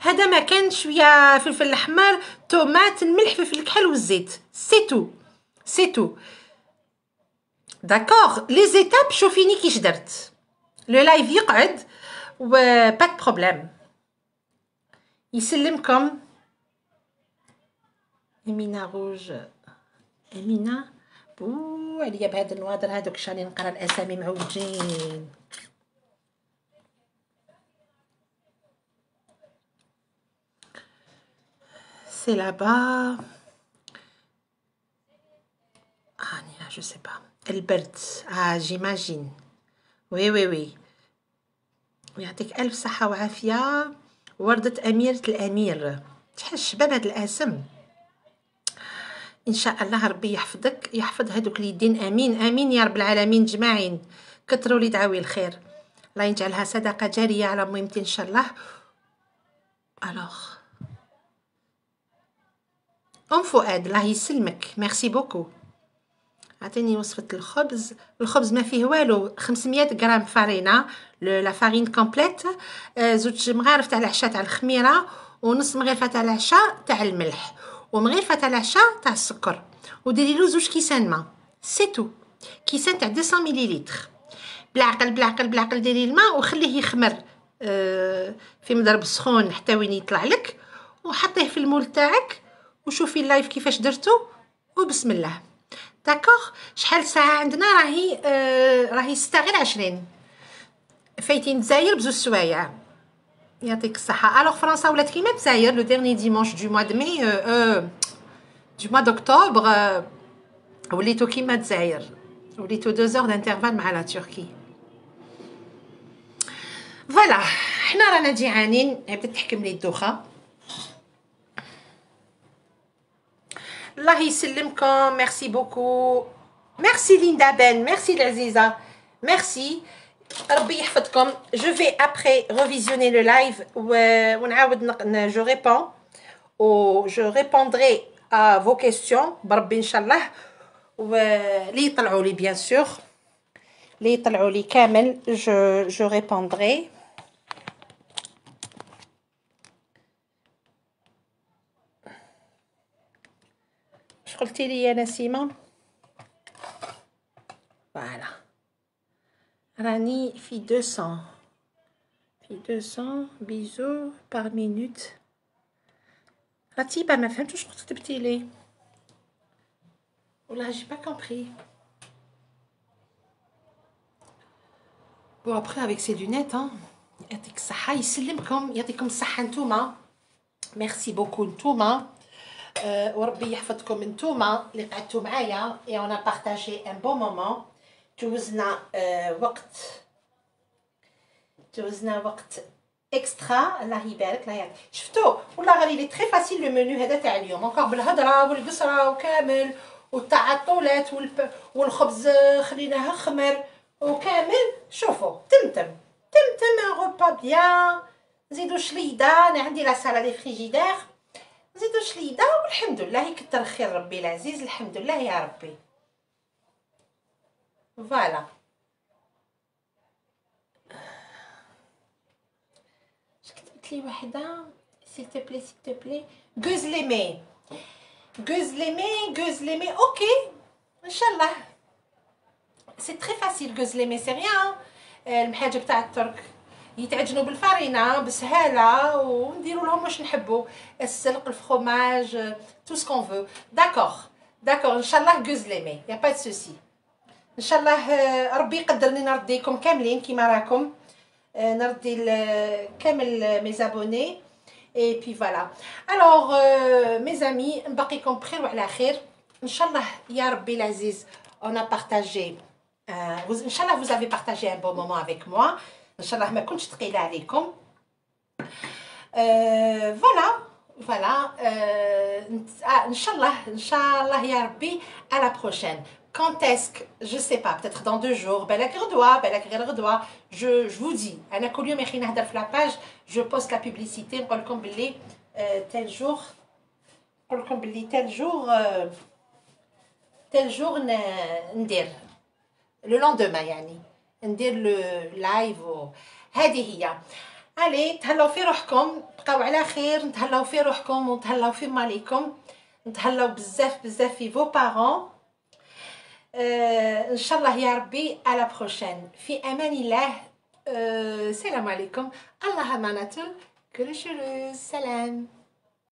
هذا ما كان شويه فلفل احمر طوماط الملح فلفل الكحل والزيت سي تو داكوغ. لي زيتاب شوفيني كيش درت لو لايف يقعد و باك بروبليم. يسلمكم امينه روج امينه بو عليا بهاد النوادر هادوك شاني نقرا الاسامي معوجين. سي لابا انيا جو سي با البرد جيماجين. وي يعطيك الف صحه وعافيه. وردة اميرة الامير شحال الشباب هاد الاسم. ان شاء الله ربي يحفظك يحفظ هذوك اليدين. امين يا رب العالمين جماعين. كثروا لي دعاوي الخير الله يجعلها صدقه جاريه على ميمتي ان شاء الله. الوغ ام فؤاد الله يسلمك ميرسي بوكو. عطيني وصفه الخبز ما فيه والو 500 غرام فارينه لا فارين كومبليت. زوج مغارف تاع العشاء تاع الخميره ونص مغرفه تاع العشاء تاع الملح ومغرفه تاع العشاء تاع السكر وديري له زوج كيسان ما سي تو. كيسان تاع 200 مليلتر بالعقل ديري الماء وخليه يخمر في مضرب سخون حتى وين يطلع لك وحطيه في المول تاعك وشوفي اللايف كيفاش درتو وبسم الله. داكوغ شحال ساعه عندنا راهي 6 غير 20 فايتين دزاير بزوج سوايع يعطيك الصحه. الوغ فرنسا ولات كيما دزاير لو ديرني ديمونش دو موا دو مي دو موا دوكتوبر وليتو كيما دزاير وليتو 2 زور دانترفال مع لا تركي. فوالا حنا رانا جيعانين. بدات تحكم لي الدوخه. الله يسلمكم ميرسي بوكو. ميرسي ليندا بن ميرسي العزيزه ميرسي ربي يحفظكم. جو في ابري ريفيزيوني لو لايف ونعاود جو ريبون و جو ريبوندري ا فو كيسيون بربي ان شاء الله. ولي يطلعوا لي بيان سور لي يطلعوا لي كامل جو ريبوندري. اش قلتي لي يا نسيمه؟ فوالا راني في 200 بيزو بار مينوت. رتيبه ما فهمتش واش كتبتي لي والله جي با كومبري. بون ابري افيك سي لونيت يعطيك الصحه يسلمكم يعطيكم الصحه نتوما. ميرسي بوكو نتوما وربي يحفظكم نتوما اللي قعدتوا معايا اي اون بارطاجي ان بون مومون. جوزنا وقت اكسترا الله يبارك الله يعطيك. شفتوا والله غير لي تري فاسيل لو منو هذا تاع اليوم انكور بالهضره والقصره وكامل والتعطلات والخبز خليناه خمر وكامل. شوفوا تمتم ان روبا بيان. نزيدو شليده انا عندي لا سالا دي فريجيدير نزيدو شليده والحمد لله يكثر خير ربي العزيز الحمد لله يا ربي. فوالا اش كتبت لي وحده s'il te plaît غوزليمي اوكي ان شاء الله سي تري فاسيل. غوزليمي سي ريان. المحاجب تاع الترك يتعجنوا بالفارينه بسهاله ونديروا لهم واش نحبوا السلق الفرomage تو سكون فو. داكوغ ان شاء الله غوزليمي يا با دو سوسي. ان شاء الله ربي يقدرني نرديكم كاملين كيما راكم نردي كامل مي زابوني اي بي فوالا. الوغ مي زامي نبقيكم بخير وعلى خير ان شاء الله يا ربي العزيز. on a partagé ان شاء الله vous avez partagé un bon moment avec moi ان شاء الله ما كنتش ثقيله عليكم. فوالا ان شاء الله يا ربي à la prochaine. Quand est-ce que je sais pas peut-être dans 2 jours بالك غير غدوه je vous dis انا كل يوم يا اخي نهضر في لاباج je poste la publicité نقول لكم باللي tel jour نقول لكم بلي تال جور ندير لو لوندوما يعني ندير لو لايف هذه هي. الي تهلاو في روحكم، بقاو على خير، نتهلاو في روحكم ونتهلاو في ماليكم، نتهلاو بزاف بزاف في فو بارون. ان شاء الله يا ربي على بروشين، في امان الله. السلام عليكم، الله امانة كل شروز، سلام.